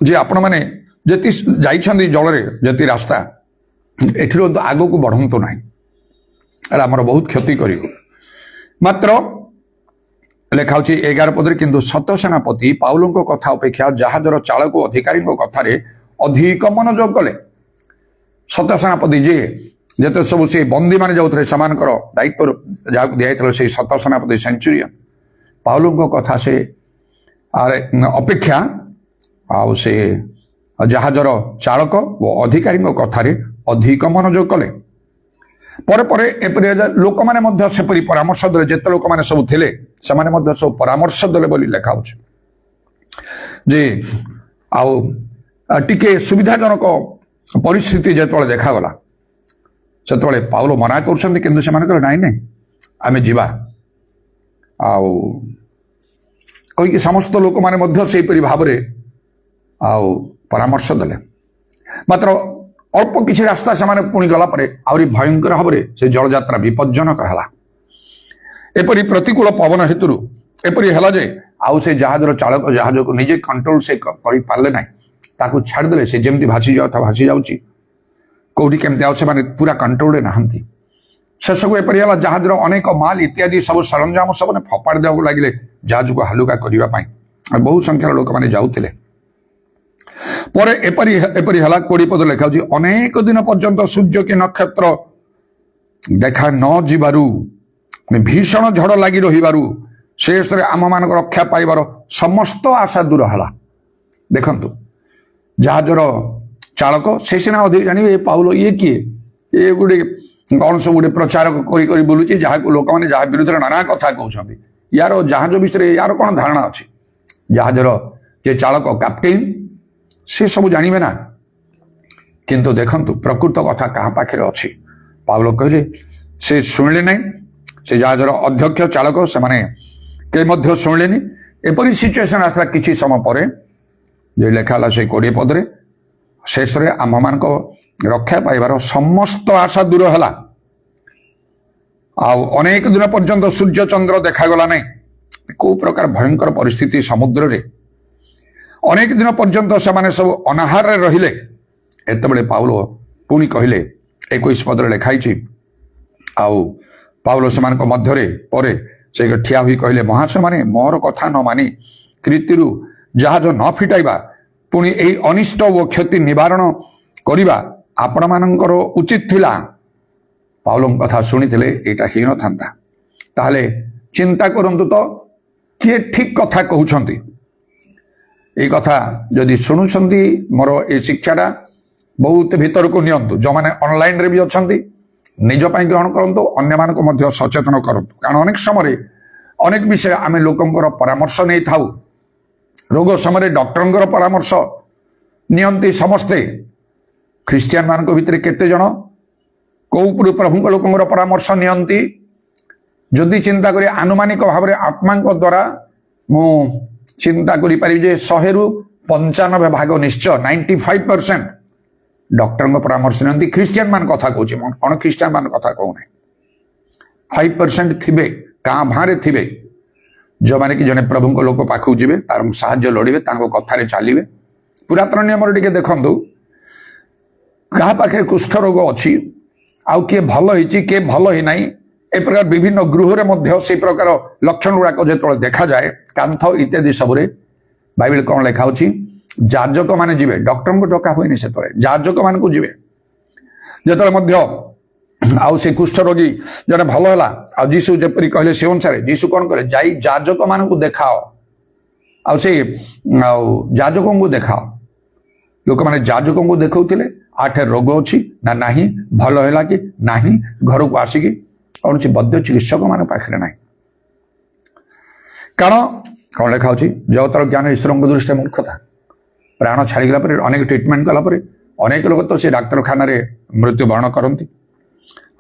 ଯେ ଆପଣମାନେ ଯେତି ଯାଇଛନ୍ତି ଜଳରେ, ଯେତି ରାସ୍ତା, ଏଠିରୁ ଆଗକୁ ବଢ଼ନ୍ତୁ ନାହିଁ, ହେଲେ ଆମର ବହୁତ କ୍ଷତି କରିବ। ମାତ୍ର ଲେଖା ହେଉଛି 11 ପଦରେ, କିନ୍ତୁ ସତ ସେନାପତି ପାଉଲଙ୍କ କଥା ଅପେକ୍ଷା ଜାହାଜର ଚାଳକ ଅଧିକାରୀଙ୍କ କଥାରେ ଅଧିକ ମନୋଯୋଗ କଲେ। ସତ ସେନାପତି ଯିଏ, ଯେତେ ସବୁ ସେ ବନ୍ଦୀମାନେ ଯାଉଥିଲେ ସେମାନଙ୍କର ଦାୟିତ୍ୱ ଯାହାକୁ ଦିଆଯାଇଥିଲା, ସେଇ ସତ ସେନାପତି ସେଞ୍ଚୁରିଆନ ପାଉଲଙ୍କ କଥା ସେ ଅପେକ୍ଷା ଆଉ ସେ ଜାହାଜର ଚାଳକ ଓ ଅଧିକାରୀଙ୍କ କଥାରେ ଅଧିକ ମନୋଯୋଗ କଲେ। ପରେ ପରେ ଏପରି ଲୋକମାନେ ମଧ୍ୟ ସେପରି ପରାମର୍ଶ ଦେଲେ। ଯେତେ ଲୋକମାନେ ସବୁ ଥିଲେ ସେମାନେ ମଧ୍ୟ ସବୁ ପରାମର୍ଶ ଦେଲେ ବୋଲି ଲେଖା ହେଉଛି ଯେ ଆଉ ଟିକେ ସୁବିଧାଜନକ ପରିସ୍ଥିତି ଯେତେବେଳେ ଦେଖାଗଲା ସେତେବେଳେ ପାଉଲ ମନା କରୁଛନ୍ତି, କିନ୍ତୁ ସେମାନେ କହିଲେ ନାଇଁ ନାଇଁ ଆମେ ଯିବା। ଆଉ କହିକି ସମସ୍ତ ଲୋକମାନେ ମଧ୍ୟ ସେହିପରି ଭାବରେ ଆଉ ପରାମର୍ଶ ଦେଲେ। ମାତ୍ର ଅଳ୍ପ କିଛି ରାସ୍ତା ସେମାନେ ପୁଣି ଗଲା ପରେ ଆହୁରି ଭୟଙ୍କର ଭାବରେ ସେ ଜଳଯାତ୍ରା ବିପଜ୍ଜନକ ହେଲା। ଏପରି ପ୍ରତିକୂଳ ପବନ ହେତୁରୁ ଏପରି ହେଲା ଯେ ଆଉ ସେ ଜାହାଜର ଚାଳକ ଜାହାଜକୁ ନିଜେ କଣ୍ଟ୍ରୋଲ ସେ କରିପାରିଲେ ନାହିଁ, ତାକୁ ଛାଡ଼ିଦେଲେ। ସେ ଯେମିତି ଭାସି ଯାଉଛି, କୋଉଠି କେମିତି ଆଉ ସେମାନେ ପୁରା କଣ୍ଟ୍ରୋଲରେ ନାହାନ୍ତି। ଶେଷକୁ ଏପରି ହେଲା, ଜାହାଜର ଅନେକ ମାଲ ଇତ୍ୟାଦି ସବୁ ସରଞ୍ଜାମ ସବୁ ଫୋପାଡ଼ି ଦେବାକୁ ଲାଗିଲେ ଜାହାଜକୁ ହାଲୁକା କରିବା ପାଇଁ। ବହୁ ସଂଖ୍ୟାର ଲୋକମାନେ ଯାଉଥିଲେ। ପରେ ଏପରି ହେଲା, 20 ପଦ ଲେଖା ହେଉଛି, ଅନେକ ଦିନ ପର୍ଯ୍ୟନ୍ତ ସୂର୍ଯ୍ୟ କି ନକ୍ଷତ୍ର ଦେଖା ନ ଯିବାରୁ, ଭୀଷଣ ଝଡ଼ ଲାଗି ରହିବାରୁ ଶେଷରେ ଆମମାନଙ୍କ ରକ୍ଷା ପାଇବାର ସମସ୍ତ ଆଶା ଦୂର ହେଲା। ଦେଖନ୍ତୁ, ଜାହାଜର ଚାଳକ ସେ ସିନା ଅଧିକ ଜାଣିବେ, ପାଉଲ ଇଏ କିଏ? ये गोटे कौन सब गोटे प्रचार कर बुलूची जहाँ लोक मैंने जहाँ विरुद्ध नाना कथा कहते यार जहाज विषय यार कौन धारणा अच्छी जहाजर जे चालक कैप्टेन से सब जानवे ना किंतु देखंतु प्रकृत कथा क्या पाखे अच्छी पावल कहले से शुणिले ना से जहाजर अध्यक्ष चालक से माने के मध्य शुणिले एपरी सिचुएशन आसला किसी समय पर जो लेखाला से 20 पदरे शेष में आम मान रक्षा पाइबार समस्त आशा दूर है अनेक दिन पर्यंत सूर्य चंद्र देखागला ना को प्रकार भयंकर परिस्थिति समुद्र रे अनेक दिन पर्यंत से सब अनाहार रहिले एतबेले पाउल पुणी कहले 21 पदरे लिखाई आउ पाउल से मध्य परे से ठिया हुई कहले महाशय माने मोर कथा न मानी कृतिरु जहाज न फिटाइबा पुणी यही अनिष्ट व क्षति निवारण करिबा आपण मानकर उचित थिला पाउल कथा शुणिथिले एटा ही न थांता ताहले चिंता करंतु तो किए ठीक कथा कहउछंती ए कथा जदि शुणुछंती मोर ए शिक्षाटा बहुत भीतर को नियंतु जो माने ऑनलाइन रे भी अछंती निज पाई ग्रहण करंतु अन्य मान को मध्य सचेतन करंतु कारण अनेक समय अनेक विषय आमे लोकंकर परामर्श नै थाउ रोग समय डॉक्टर परामर्श नियंती समस्ते ख्रिस्टियन मान को भितर केते जण को प्रभु लोकंकर परामर्श नियंती जदि चिंता करी आनुमानिक भाव में आत्मा द्वारा मु चिंता करि पारि जे 100 रु 95 भाग निश्चय 95% डॉक्टर परामर्श नियंती ख्रिस्टियन मान कथा कहूँ अन ख्रिस्टियन मान कथा कहूना 5% थिबे काँ भारे थिबे जो माने कि जने प्रभु को लोक पाखु जीवे तार साहाय्य लोड़िबे तांको कथारे चालिबे पुरातन नियम रे टिके देखंतु कहा पाखे कुष्ठ रोग अच्छी आउ किए भल होइची किए भल होई नाही ए प्रकार विभिन्न गृह रे मध्य से प्रकार लक्षण गुड़ाक जो देखा जाए कांथ इत्यादि सबरे बाइबल कौन लिखा होची जाजक माने जीवे डॉक्टर को डका होइनी से तळे जाजक मान को जीवे जेतळे मध्य आउ से कुष्ठ रोगी जने भल होला आ जीसु जेपरि कहले से अनुसार जीसु कौन करे जाई जाजक मान को देखाओ आ से जाजकों को देखाओ लोक माने जाजकों को देखौथिले आठे रोग अच्छी ना नाही भल है कि नाही घर को आसिकी कौन सी वैद्य चिकित्सक मान पाखे ना कारण कौन लिखा जगतर ज्ञान ईश्वर दृष्टि मूर्खता प्राण छाड़गला अनेक ट्रिटमेंट कलापर अनेक लोग तो से डाक्तखाना मृत्युवरण करती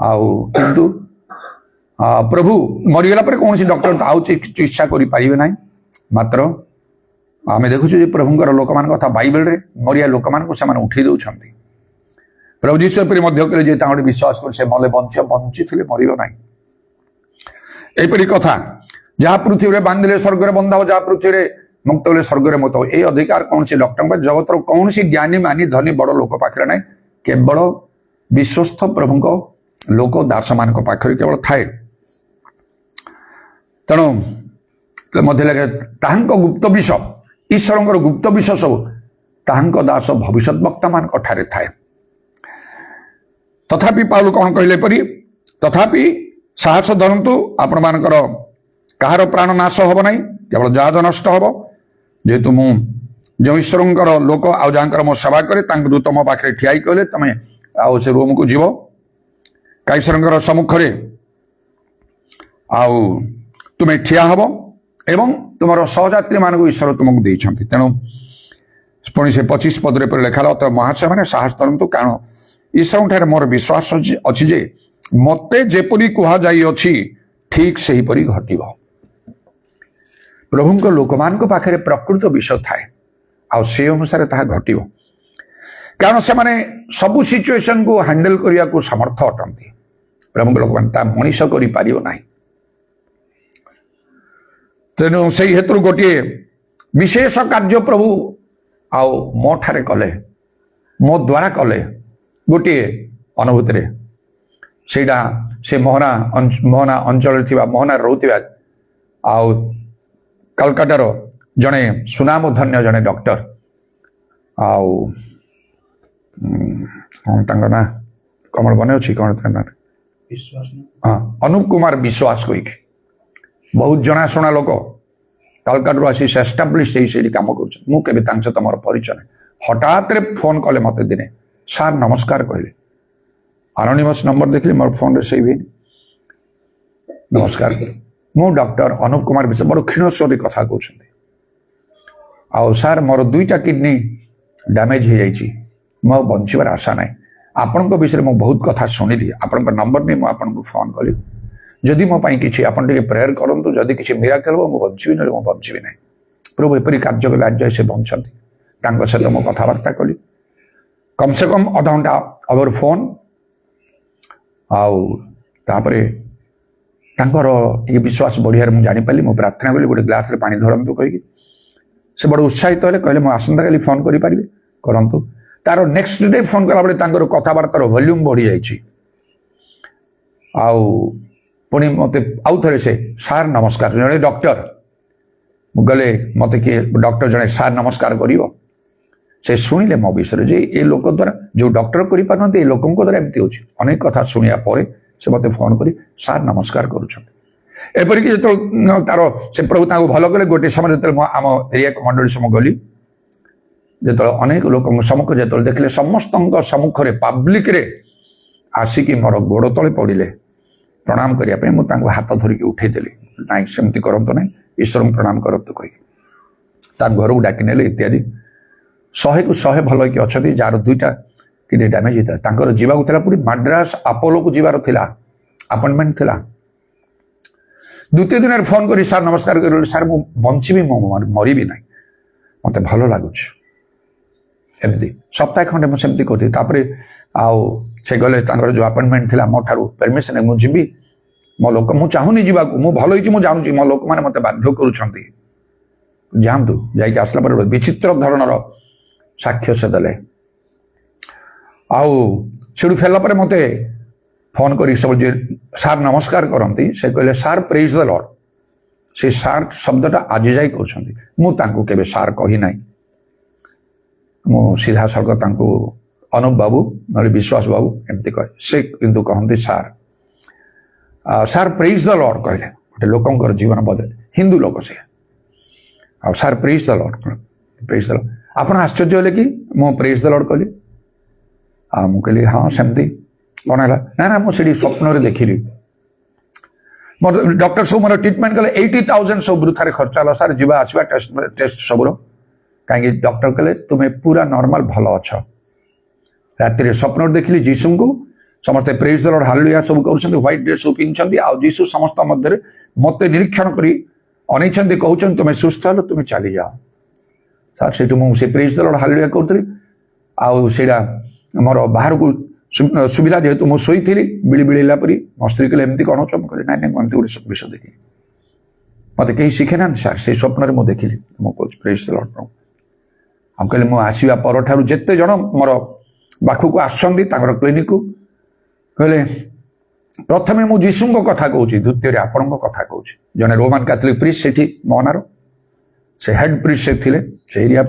किंतु प्रभु मरीगला कौन सी डॉक्टर आउ चिकित्सा करें ना मात्र आम देखुचे प्रभुंर लोक मान कथा बाइबल रे मरिया लोक मान उठे दौरान प्रभु जीशु पर विश्वास कर से मले बंची थे मर ना यहपरी कथा जहाँ पृथ्वी में बांधिले स्वर्ग में बंधा हो जहाँ पृथ्वी में मुक्त होले स्वर्ग में मुक्त हो ये अधिकार कौन सी डॉक्टर जगत कौन सी ज्ञानी मानी धनी बड़ लोक पाखे ना केवल विश्वस्त प्रभु लोक दास मान पाखे केवल थाए तेणु मध्य लगे गुप्त विषय ईश्वर गुप्त विषय सब ताहांक दास भविष्य वक्ता मान ठारे थाए तथापि पाउल कौन कहले परी तथापि साहस धरतु आपण मानकर कहार प्राण नाश हम ना केवल जहाज नष्ट हम जेहेतु मु जो ईश्वर लोक आउ जहाँ मो सेवा करे दूत मो पाखे ठिया कहले तमें आउ से रूम को जीव कैसर सम्मुख आउ तुम्हें ठिया हब एवं तुम सहयात्री मानक ईश्वर तुमको देते तेणु पुणी से 25 पदरे पर लिखा तो महाशय मैंने साहस धरतु कारण ईश्वर ठारे मोर विश्वास अच्छी जे मते जेपरी कुहा जाई अछि ठीक सही परी घटिबो प्रभु लोक मान पाखे प्रकृत विषय थाए आ से अनुसार ताहा घटिबो कारण से माने सबु सिचुएशन को हैंडल करिया को समर्थ अटंती प्रभु लोक मान ता मनीष करि पारियो नाही तेणु से हेतु गोटे विशेष कार्य प्रभु आउ मो ठारे कले मो द्वारा कले गोटे अनुभूति सेटा से मोहना अंचल मोहना रोकवा आउ कलकातार जड़े सुनाम धन्य जड़े डॉक्टर आउ कौन ना कमल बने अच्छी कौन ना हाँ अनूप कुमार विश्वास कहीकि बहुत जनाशुना लोक कलकाता आसी एस्टाब्लीश कम कर मोर परिचय हठात फोन कले मत दिने सार नमस्कार कहले अनोनिमस नंबर देखिए मोर फोन रे सेव नमस्कार मु डॉक्टर अनुप कुमार विषय बड़ क्षीण स्वर कथा कहते आउ सार मोर दुईटा किडनी डैमेज हो जाइए मु बचार आशा ना आपण विषय मुझे बहुत कथा शुणिली आपण नंबर नहीं मुझे फोन कली जदि मो किसी आप प्रेयर करूँ जदि किसी मिराकल हो मुझे बची ना मुझे बची ना प्रभु एपरी कार्य कले आज से बचती सहित मो कथबार्ता कली कम से कम अधा घंटा अवर फोन आउे विश्वास बढ़िया मुझे जापारि मुझे प्रार्थना कली गोटे ग्लास पानी धरतु कहीकि से बड़े उत्साहित हेले कहले मुझे आसंता काली फोन करें करंतु तार नेक्स्ट डे फोन कला बेले कथबार्तार वॉल्यूम बढ़ी जाइए पुणी मत आउ थे से सार नमस्कार जड़े डॉक्टर गले मत किए डॉक्टर जड़े सार नमस्कार कर से शुणिले मो विषय जे ये लोक द्वारा जो डॉक्टर कर लोकों द्वारा एमती हो अनेक कथा शुणिया पर से मत फोन कर सार नमस्कार करपरिक जो तार से प्रभु भल कले गोटे समय जो आम एरिया मंडली सम गली जो अनेक लोक सम्मुख जो देखले समस्त सम्मुखें पब्लिक रे आसिकी मोर गोड़ तले पड़े प्रणाम करने मुझे हाथ धरिकी उठेदेली ना सेमती करतु ना ईश्वर प्रणाम करतु कही घर को डाकी ने इत्यादि 100 को 100 भल कि अच्छा जार दुईटा किडनी डैमेज होता जावाक पूरी मद्रास अपोलो को जीवार थिला अपॉइंटमेंट थिला द्वितीय दिन फोन कर सार नमस्कार कर सार मु बंची मरी भी ना मत भल लगुच एमती सप्ताह खंडे मुझे करती से गले जो अपॉइंटमेंट थिला मो ठारू परमिशन मुझे मो लोक मुझे चाहूनी जावाक मुझे भल हो जानूँ मो लोक मैंने मत बाध्य करुँच जातु जाकि आसला पर विचित्र धरणर साक्ष्य से देले आउ फेरला पर मत फोन कर सब जे सार नमस्कार करती से कहले सार प्रेज द लॉर्ड से सार शब्दटा आज जाए कहते मुझे सार कही ना मु सीधा सड़क अनुप बाबू ना विश्वास बाबू एमती कहे से किंतु कहते सार सार प्रेज द लॉर्ड कहले गोटे लोकंर जीवन बदल हिंदू लोक से आ सार प्रेज द लॉर्ड आप आश्चर्य हेले कि मु प्रेज द लॉर्ड कहली मुझे हाँ सेमती कौन है ना ना मुझे स्वप्न देखिली डॉक्टर सब मोर ट्रिटमेंट कले 80,000 सब वृथा खर्चा है सार जीवा आसवा टेस्ट सब कहीं डॉक्टर कहले तुम्हें पूरा नॉर्मल भल अच्छ राति स्वप्न देखिली जीसु को समस्ते प्रेज द लॉर्ड हालेलुया सब कर व्हाइट ड्रेस सब पिंधि जीसु समस्त मध्य मत निरीक्षण कर अनेक कहते तुम्हें सुस्थ हेलो तुम्हें चली जाओ सर से मुझे प्रेज द लॉर्ड हालेलुया करी आईटा मोर बाहर को सुविधा जेहेतु मुझे शोई बिड़ी बिड़ेला परी मो स्त्री कहले एमती कौन हो कहली ना एमती गोटे विषय देखी मत कहीं शिखे ना सार से स्वप्न मुझे देखिली मुझे प्रेज द लॉर्ड हम कहले मुझे आसवा पर जिते जन मोर पाखक आसुँच क्लिनिक को कहले प्रथमे मु जीसु कथा कहूँ द्वितीय आपण कथा कहूँ जने रोमान कैथोलिक प्रीस्ट से मोहनार से हेड प्रीस्ट से थिले से एरिया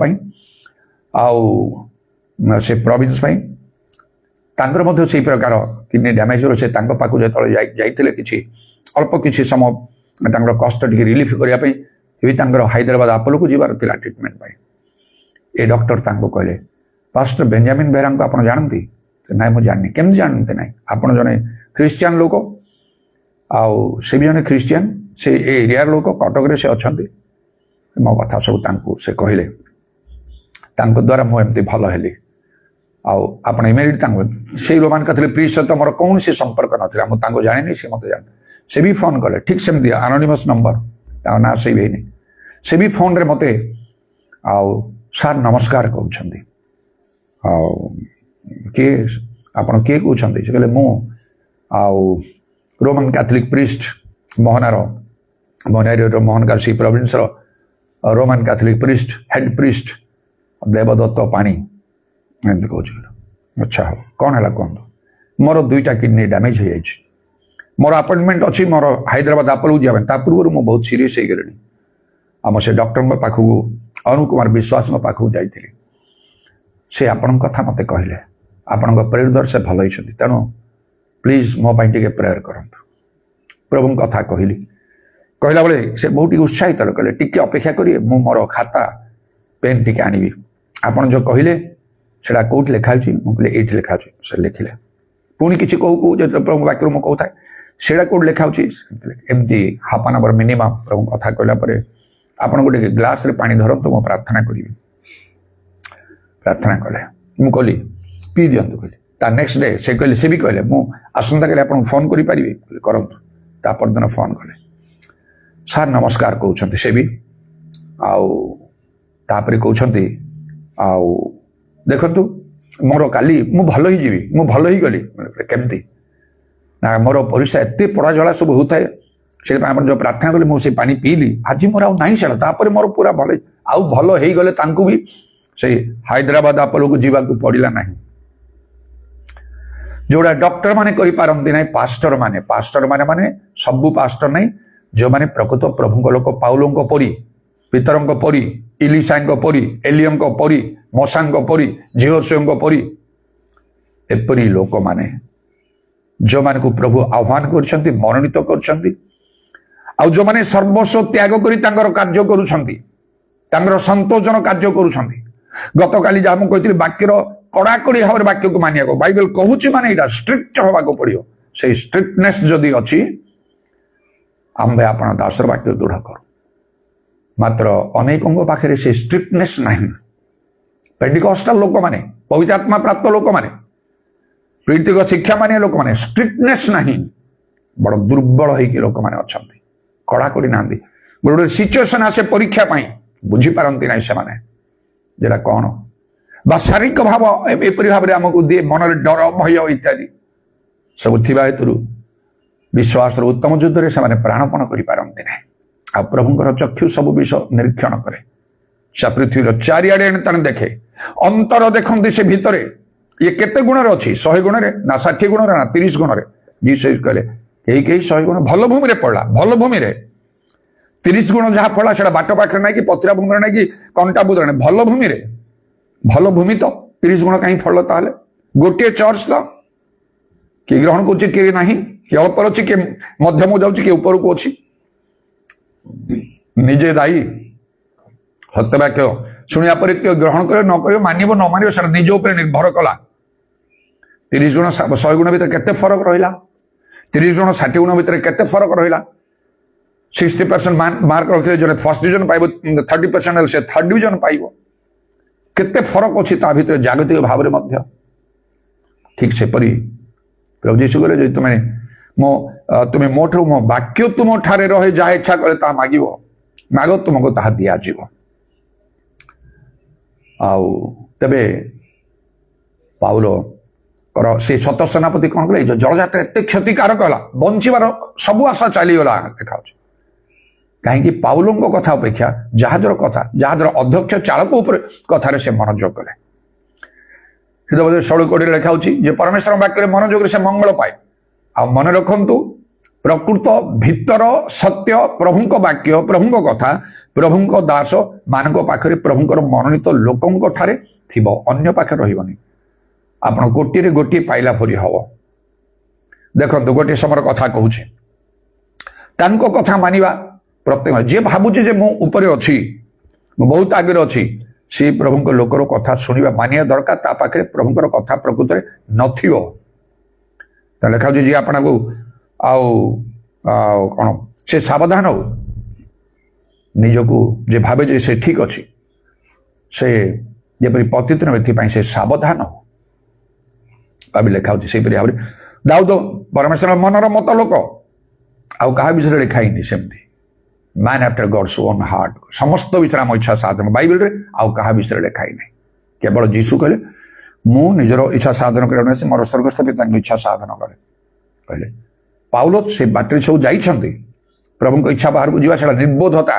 आउ से प्रोविंस से प्रकार किडनी डैमेज से पाक जो जाते कि अल्प किसी समय कष्ट टी रिलीफ करने हैदराबाद अपोलो को जीवार था ट्रिटमेंट ए डॉक्टर कहले पास्टर बेंजामिन बेहरा को आप जानती ना मुझे जानी केमती जानते ना आप जड़े ख्रीस्टियान लोक आउ से भी जड़े ख्रीस्टियान से एरिया लोक कटक से अच्छा मो कथा सब से कहले द्वारा मुझे भल हेली आप इमेडिएट से रोमान कैथोलिक प्रीस्ट सहित मोर कौन से संपर्क नाला मुझे जानी से मत जान से भी फोन कले ठीक सेमती अनोनिमस नंबर ना सेव है से भी फोन रे मते सार नमस्कार कहते किए आप किए कहते कहले मु रोमान कैथोलिक प्रीस्ट मोहनार मोहनगार सी province Roman Catholic priest head priest देवदत्त पाणी एमती कहूँ अच्छा हो कौन है कहतु मोर दुईटा किडनी डैमेज हो जाए मोर अपॉइंटमेंट अच्छी मोर हैदराबाद अपोलो जाए पूर्व मुझे बहुत सीरीयस हो गली आम से डॉक्टर पाखक अनुप कुमार विश्वास पाखक जाइए से आपण कथा मत कहले आपण प्रेयर से भल होती तेणु प्लीज मो टे प्रेयर करूँ प्रभु कथा कहली कहला बेले से बहुत उत्साहित कहले टिके अपेक्षा करिए मु मोर खाता पेन टिके आनिबी आपण जो कहले सेटा कोट लिखा मुझे ये लिखा से लिखिले पुणी किसी कहू जो प्रभु वाक्य मुझे कहता है सेटा कौट लिखा एमती हाफ एन आवर मिनिमम प्रभु कथा कहला आपण गोटे ग्लास रे पानी धरतु मु प्रार्थना करी प्रार्थना कले मु कहली पी दिंतु कहली ता नेक्स्ट डे से कहले से भी कहले मु आसंता काली आपन फोन करि परिबे करंतु ता परदिन फोन कले सर नमस्कार कहउछंती से भी आउ तापरे कहउछंती आउ देखंतु मोर काली मु भलो ही जीवी मु भलो ही गली केमती ना मोर परिस्था एते पड़ा जला सब होता है से जो प्रार्थना कले मुझे पानी पीली आज मोर आई साड़ा तापर मोर पूरा भल आउ भल हो गले तांकु भी से हैदराबाद आपोलो को जीवा को पड़िला नहीं जोड़ा डॉक्टर माने करि पारंती नहीं पास्टर माने माने सबु पास्टर नहीं जो माने प्रकृत प्रभु लोक पाउलों परी पितरों परी इलिसां परी एलियों परी मशां परी जिहोशुओं परी एपरी लोक माने जो माने को प्रभु आह्वान करछंती मनोनीत करछंती आ जो माने सर्वस्व त्याग करी तांकर कार्य करूछंती तांकर संतोषन कार्य करूछंती गतकाली जा हम कहथिली वाक्यर कड़ाकड़ी भाव वाक्य को मानिया को बाइबल कहूची माने एटा स्ट्रिक्ट होबा को पड़ियो से स्ट्रिक्टनेस जदी अछि आम्भे आपण दासर वाक्य दृढ़ कर मात्र अनेकों पाखे से स्ट्रिक्टनेस नहीं पेंटिकॉस्टल लोक माने पवित्र आत्मा प्राप्त लोक माने प्रीतिक शिक्षा मानिया लोक माने स्ट्रिक्टनेस नहीं बड़ दुर्बल होइके लोक माने अछंती कड़ाकड़ी ना गोटे सिचुएसन आसे परीक्षा बुझी पारती ना से जेटा कौन बा शारीरिक भाव एपरी भाव में आमको दिए मन में डर भय इत्यादि सब थिबा हेतु विश्वास उत्तम युद्ध से प्राणपण करते ना आ प्रभुंर चक्षु सब विषय निरीक्षण करे से पृथ्वी चारिआडे तेने देखे अंतर देखते से भितर ये केते गुण अच्छी 100 गुण ना 60 गुण ना 30 गुण जीसस कहले कई कई 100 गुण भल भूमि रे पड़ला भल भूमि रे 30 गुण जहाँ फला से बाट पाखे ना कि पतरा भूमि ना कि कंटा बुदर ना भल भूमि रे भल भूमि तो 30 गुण कहीं फल ताले गोटे चर्च तो किए ग्रहण कर किए ना किए अल्प अच्छी किए मध्यम जाऊँ किए ऊपर को अच्छी निजे दायी हत्यवाक्य शुणिया पर किए ग्रहण करे न करे मानिब न मानिब से निज उपर निर्भर कला 30 गुण 100 गुण भीतर केते फरक रहिला 30 गुण 60 गुण भीतर केते फरक रहिला 60% मार्क रखिले जने फर्स्ट डिवीजन पाइबो 30% से थर्ड डिवीजन पाइबो केते फरक अछि ता भीतर जागतिक भाव रे मध्य ठीक से परी प्रभु यीशु कहले जे तुम्हें मोठो मो वाक्य तुम ठारे रहे जा इच्छा करे ता मागिबो मागो तुमको ताहा दिया जीवो आउ तबे पाउलो कर से सत सेनापति कौन कले जो जलयात्रा एत क्षतिकारक है बंचार सबू आशा चलीगला देखा कहीं पाउलों कथा अपेक्षा जहाजर कथा जहाजर अध्यक्ष चालक उपर कथार से मनोयोग कले हृदय 16 लिखा परमेश्वर वाक्य मनोयोग से मंगल पाए आ मन रखु प्रकृत भितर सत्य प्रभु वाक्य प्रभु कथा प्रभु दास मान पाखे प्रभुंर मनोनीत लोकों ठारे थिबो अन्य पाखे रहिबनी आपण गोटे गोटे पाइला भरी हम देखो गोटे समय कथा कहूँ तांको कथा मानिबा प्रत्येक जे भावुचे जे मु ऊपर अच्छी बहुत आगे अच्छी से प्रभु लोकर कथा शुणा मानिया दरकार ता पाखे प्रभुंर कथा प्रकृत में नथिबो लिखा जी आपन को कौन से सावधान हो निजको जे भावे जे से ठीक अच्छी से जपरी पतित व्यक्ति से सावधान हो अभी लिखा से भाव में दाऊद परमेश्वर मनर मत लोक आउ क्या विषय लिखा ही सेमती man after God's own heart समस्त विषय आम इच्छा साधन बाइबल रे आउ क्या विषय लिखा ही नहीं केवल जीशु कहले मु निजर इच्छा साधन कर मोर स्वर्गस्थ पिता इच्छा साधन करे कहले पाउलो से बाटर सब जाइछंती प्रभु इच्छा बाहर को जीवा छड़ा निर्बोधता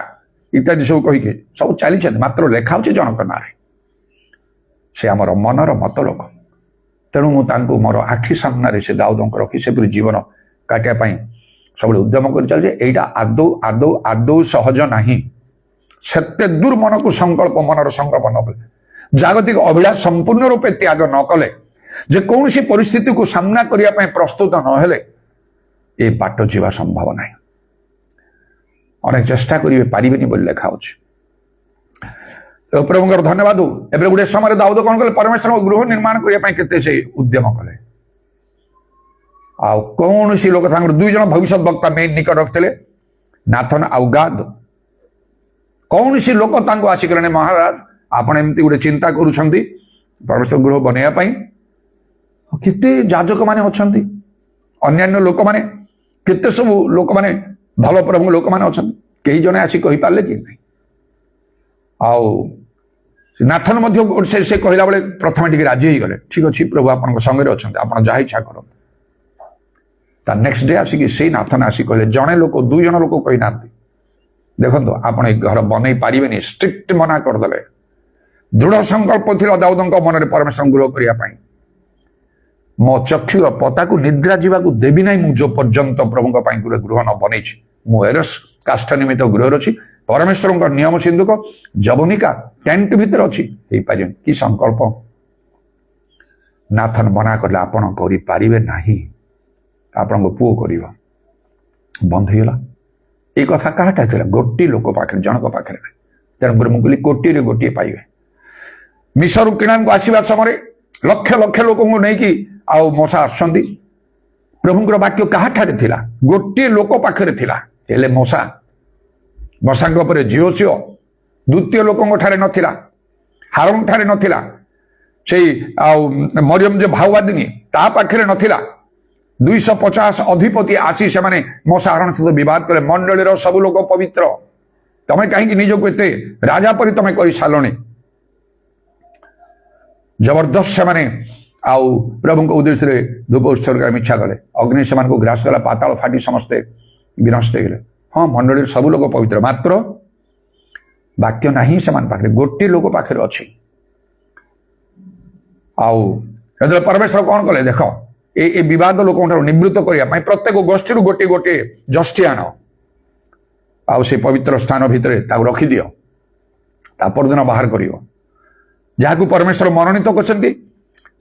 इत्यादि सब कहीके सब चली मात्र लेखा जनक ना से आमर मनर मत लोक तेणु मुझे मोर आखि सामने से दाऊद रखी से जीवन काटापी सब उद्यम कर चल एटा आदौ आदौ आदौ सहज नहीं सत्य दूर मन को संकल्प मनर संकल्प न जागतिक अभिलाष संपूर्ण रूपे त्याग न कले जे कौन सी परिस्थिति को सामना करने प्रस्तुत न हेले ए बाट जीवा संभव ना अनेक चेष्टा करेंगे पारे बोली लिखा प्रभुंर धन्यवाद एवं गोटे समय दाऊद कौन कले परमेश्वर गृह निर्माण करने से उद्यम कले ଆଉ କୌଣସି ଲୋକ ତାଙ୍କର 2 ଜଣ ଭବିଷ୍ୟତ ବକ୍ତା ମେନ୍ ନିକଟ ରଖିଥିଲେ ନାଥନ ଆଉ ଗାଦ। କୌଣସି ଲୋକ ତାଙ୍କୁ ଆସିଗଲେଣି ମହାରାଜ ଆପଣ ଏମିତି ଗୋଟେ ଚିନ୍ତା କରୁଛନ୍ତି ପରମେଶ୍ୱର ଗୃହ ବନେଇବା ପାଇଁ, କେତେ ଯାଜକ ମାନେ ଅଛନ୍ତି, ଅନ୍ୟାନ୍ୟ ଲୋକମାନେ କେତେ ସବୁ ଲୋକମାନେ ଭଲ ପ୍ରଭୁ ଲୋକମାନେ ଅଛନ୍ତି, କେହି ଜଣେ ଆସି କହିପାରିଲେ କି ନାହିଁ। ଆଉ ନାଥନ ମଧ୍ୟ ସେ କହିଲା ବେଳେ ପ୍ରଥମେ ଟିକେ ରାଜି ହେଇଗଲେ, ଠିକ ଅଛି ପ୍ରଭୁ ଆପଣଙ୍କ ସଙ୍ଗରେ ଅଛନ୍ତି, ଆପଣ ଯାହା ଇଚ୍ଛା କରନ୍ତୁ। ତା ନେକ୍ସଟ ଡେ ଆସିକି ସେଇ ନାଥନ ଆସି କହିଲେ ଜଣେ ଲୋକ 2 ଜଣ ଲୋକ କହିନାହାନ୍ତି, ଦେଖନ୍ତୁ ଆପଣ ଏ ଘର ବନେଇ ପାରିବେନି, ଷ୍ଟ୍ରିକ୍ଟ ମନା କରିଦେଲେ। ଦୃଢ ସଂକଳ୍ପ ଥିଲା ଦାଉଦଙ୍କ ମନରେ ପରମେଶ୍ୱର ଗୃହ କରିବା ପାଇଁ। ମୋ ଚକ୍ଷୁର ପତାକୁ ନିଦ୍ରା ଯିବାକୁ ଦେବି ନାହିଁ ମୁଁ ଯୋ ପର୍ଯ୍ୟନ୍ତ ପ୍ରଭୁଙ୍କ ପାଇଁ ଗୃହ ନ ବନେଇଛି। ମୁଁ ଏରସ କାଷ୍ଠ ନିମିତ୍ତ ଗୃହରେ ଅଛି, ପରମେଶ୍ୱରଙ୍କ ନିୟମ ସିନ୍ଧୁକ ଯବନିକା ଟେଣ୍ଟ ଭିତରେ ଅଛି, ହେଇପାରିବନି। କି ସଂକଳ୍ପ! ନାଥନ ମନା କଲେ ଆପଣ କରିପାରିବେ ନାହିଁ, ଆପଣଙ୍କ ପୁଅ କରିବ। ବନ୍ଦ ହେଇଗଲା। এই କଥା କାହାଟା ଥିଲା? ଗୋଟିଏ ଲୋକ ପାଖରେ, ଜଣକ ପାଖରେ ନାହିଁ। ତେଣୁକରି ମୁଁ କହିଲି କୋଟିରେ ଗୋଟିଏ ପାଇବେ। ମିଶରରୁ କିଣାକୁ ଆସିବା ସମୟରେ ଲକ୍ଷ ଲକ୍ଷ ଲୋକଙ୍କୁ ନେଇକି ଆଉ ମଶା ଆସୁଛନ୍ତି। ପ୍ରଭୁଙ୍କର ବାକ୍ୟ କାହାଠାରେ ଥିଲା? ଗୋଟିଏ ଲୋକ ପାଖରେ ଥିଲା। ହେଲେ ମଶାଙ୍କ ଉପରେ ଝିଅ ଦ୍ୱିତୀୟ ଲୋକଙ୍କ ଠାରେ ନଥିଲା, ହାରଣ ଠାରେ ନଥିଲା, ସେଇ ଆଉ ମରିୟମ ଯେ ଭାଉବାଦିନୀ ତା ପାଖରେ ନଥିଲା। 250 ଅଧିପତି ଆସି ସେମାନେ ମଶା ହାରଣ ସହିତ ବିବାଦ କଲେ। ମଣ୍ଡଳୀର ସବୁ ଲୋକ ପବିତ୍ର, ତମେ କାହିଁକି ନିଜକୁ ଏତେ ରାଜା ପରି ତମେ କରି ସାରିଲଣି? ଜବରଦସ୍ତ ସେମାନେ ଆଉ ପ୍ରଭୁଙ୍କ ଉଦ୍ଦେଶ୍ୟରେ ଧୂପ ଉତ୍ସର୍ଗ ମିଛା କଲେ। ଅଗ୍ନି ସେମାନଙ୍କୁ ଗ୍ରାସ କଲା, ପାତାଳ ଫାଟି ସମସ୍ତେ ବିନଷ୍ଟ ହେଇଗଲେ। ହଁ, ମଣ୍ଡଳୀର ସବୁ ଲୋକ ପବିତ୍ର, ମାତ୍ର ବାକ୍ୟ ନାହିଁ ସେମାନଙ୍କ ପାଖରେ, ଗୋଟିଏ ଲୋକ ପାଖରେ ଅଛି। ଆଉ ଯେତେବେଳେ ପରମେଶ୍ୱର କଣ କଲେ ଦେଖ, ଏ ବିବାଦ ଲୋକଙ୍କଠାରୁ ନିବୃତ୍ତ କରିବା ପାଇଁ ପ୍ରତ୍ୟେକ ଗୋଷ୍ଠୀରୁ ଗୋଟିଏ ଗୋଟିଏ ଯଷ୍ଟି ଆଣ, ଆଉ ସେ ପବିତ୍ର ସ୍ଥାନ ଭିତରେ ତାକୁ ରଖିଦିଅ, ତା ପରଦିନ ବାହାର କରିବ। ଯାହାକୁ ପରମେଶ୍ୱର ମନୋନୀତ କରିଛନ୍ତି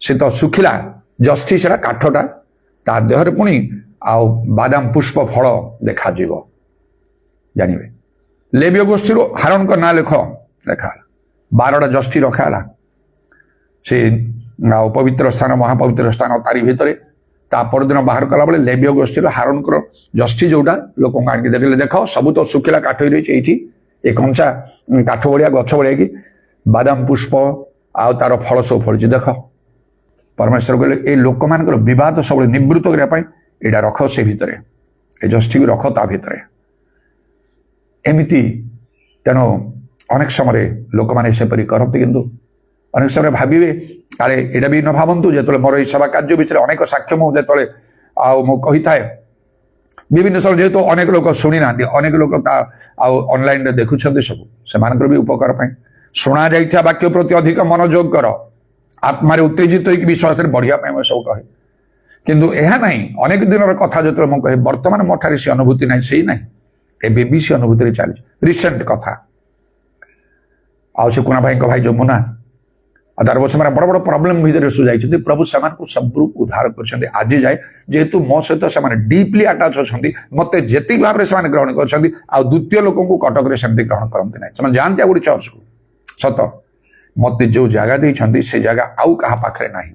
ସେ ତ ଶୁଖିଲା ଯଷ୍ଟି, ସେଟା କାଠଟା, ତା ଦେହରେ ପୁଣି ଆଉ ବାଦାମ ପୁଷ୍ପ ଫଳ ଦେଖାଯିବ, ଜାଣିବେ। ଲେବୀୟ ଗୋଷ୍ଠୀରୁ ହାରଣଙ୍କ ନାଁ ଲେଖ, ଲେଖାହେଲା। 12ଟା ଯଷ୍ଟି ରଖାହେଲା। ସେ ଆଉ ପବିତ୍ର ସ୍ଥାନ, ମହାପବିତ୍ର ସ୍ଥାନ ତାରି ଭିତରେ। ତା ପରଦିନ ବାହାର କଲା ବେଳେ ଲେବୀୟ ଗୋଷ୍ଠୀର ହାରଣଙ୍କର ଯଷ୍ଟି ଯୋଉଟା ଲୋକଙ୍କୁ ଆଣିକି ଦେଖିଲେ, ଦେଖ ସବୁ ତ ଶୁଖିଲା କାଠ ହେଇଯାଇଛି, ଏଇଠି ଏ କଞ୍ଚା କାଠ ଭଳିଆ ଗଛ ଭଳିଆ କି ବାଦାମ ପୁଷ୍ପ ଆଉ ତାର ଫଳ ସବୁ ଫଳିଛି, ଦେଖ। ପରମେଶ୍ୱର କହିଲେ ଏଇ ଲୋକମାନଙ୍କର ବିବାଦ ସବୁବେଳେ ନିବୃତ୍ତ କରିବା ପାଇଁ ଏଇଟା ରଖ ସେ ଭିତରେ, ଏ ଯଷ୍ଟିକୁ ରଖ ତା ଭିତରେ। ଏମିତି ତେଣୁ ଅନେକ ସମୟରେ ଲୋକମାନେ ସେପରି କରନ୍ତି, କିନ୍ତୁ ଅନେକ ସମୟରେ ଭାବିବେ କାଳେ ଏଇଟା ବି ନ ଭାବନ୍ତୁ। ଯେତେବେଳେ ମୋର ଏଇ ସେବା କାର୍ଯ୍ୟ ବିଷୟରେ ଅନେକ ସାକ୍ଷ୍ୟ ମୁଁ ଯେତେବେଳେ ଆଉ ମୁଁ କହିଥାଏ, ବିଭିନ୍ନ ସମୟରେ ଯେହେତୁ ଅନେକ ଲୋକ ଶୁଣି ନାହାନ୍ତି, ଅନେକ ଲୋକ ତା ଆଉ ଅନଲାଇନରେ ଦେଖୁଛନ୍ତି, ସବୁ ସେମାନଙ୍କର ବି ଉପକାର ପାଇଁ ଶୁଣା ଯାଇଥିବା ବାକ୍ୟ ପ୍ରତି ଅଧିକ ମନୋଯୋଗ କର, ଆତ୍ମାରେ ଉତ୍ତେଜିତ ହେଇକି ବିଶ୍ୱାସରେ ବଢିବା ପାଇଁ ମୁଁ ସବୁ କହେ। କିନ୍ତୁ ଏହା ନାହିଁ, ଅନେକ ଦିନର କଥା ଯେତେବେଳେ ମୁଁ କହେ, ବର୍ତ୍ତମାନ ମୋ ଠାରେ ସେ ଅନୁଭୂତି ନାହିଁ, ସେଇ ନାହିଁ, ଏବେ ବି ସେ ଅନୁଭୂତିରେ ଚାଲିଛି। ରିସେଣ୍ଟ କଥା, ଆଉ ସେ କୁନା ଭାଇଙ୍କ ଭାଇ ଯମୁନା, ଆଉ ତାର ସେମାନେ ବଡ ବଡ ପ୍ରୋବ୍ଲେମ ଭିତରେ ଯାଇଛନ୍ତି, ପ୍ରଭୁ ସେମାନଙ୍କୁ ସବୁରୁ ଉଦ୍ଧାର କରିଛନ୍ତି। ଆଜି ଯାଏ ଯେହେତୁ ମୋ ସହିତ ସେମାନେ ଡିପଲି ଆଟାଚ ଅଛନ୍ତି, ମତେ ଯେତିକି ଭାବରେ ସେମାନେ ଗ୍ରହଣ କରିଛନ୍ତି, ଆଉ ଦ୍ୱିତୀୟ ଲୋକଙ୍କୁ କଟକରେ ସେମିତି ଗ୍ରହଣ କରନ୍ତି ନାହିଁ। ସେମାନେ ଯାଆନ୍ତି ଆଉ ଗୋଟେ ଚର୍ଚ୍ଚକୁ, ସତ ମତେ ଯୋଉ ଜାଗା ଦେଇଛନ୍ତି ସେ ଜାଗା ଆଉ କାହା ପାଖରେ ନାହିଁ।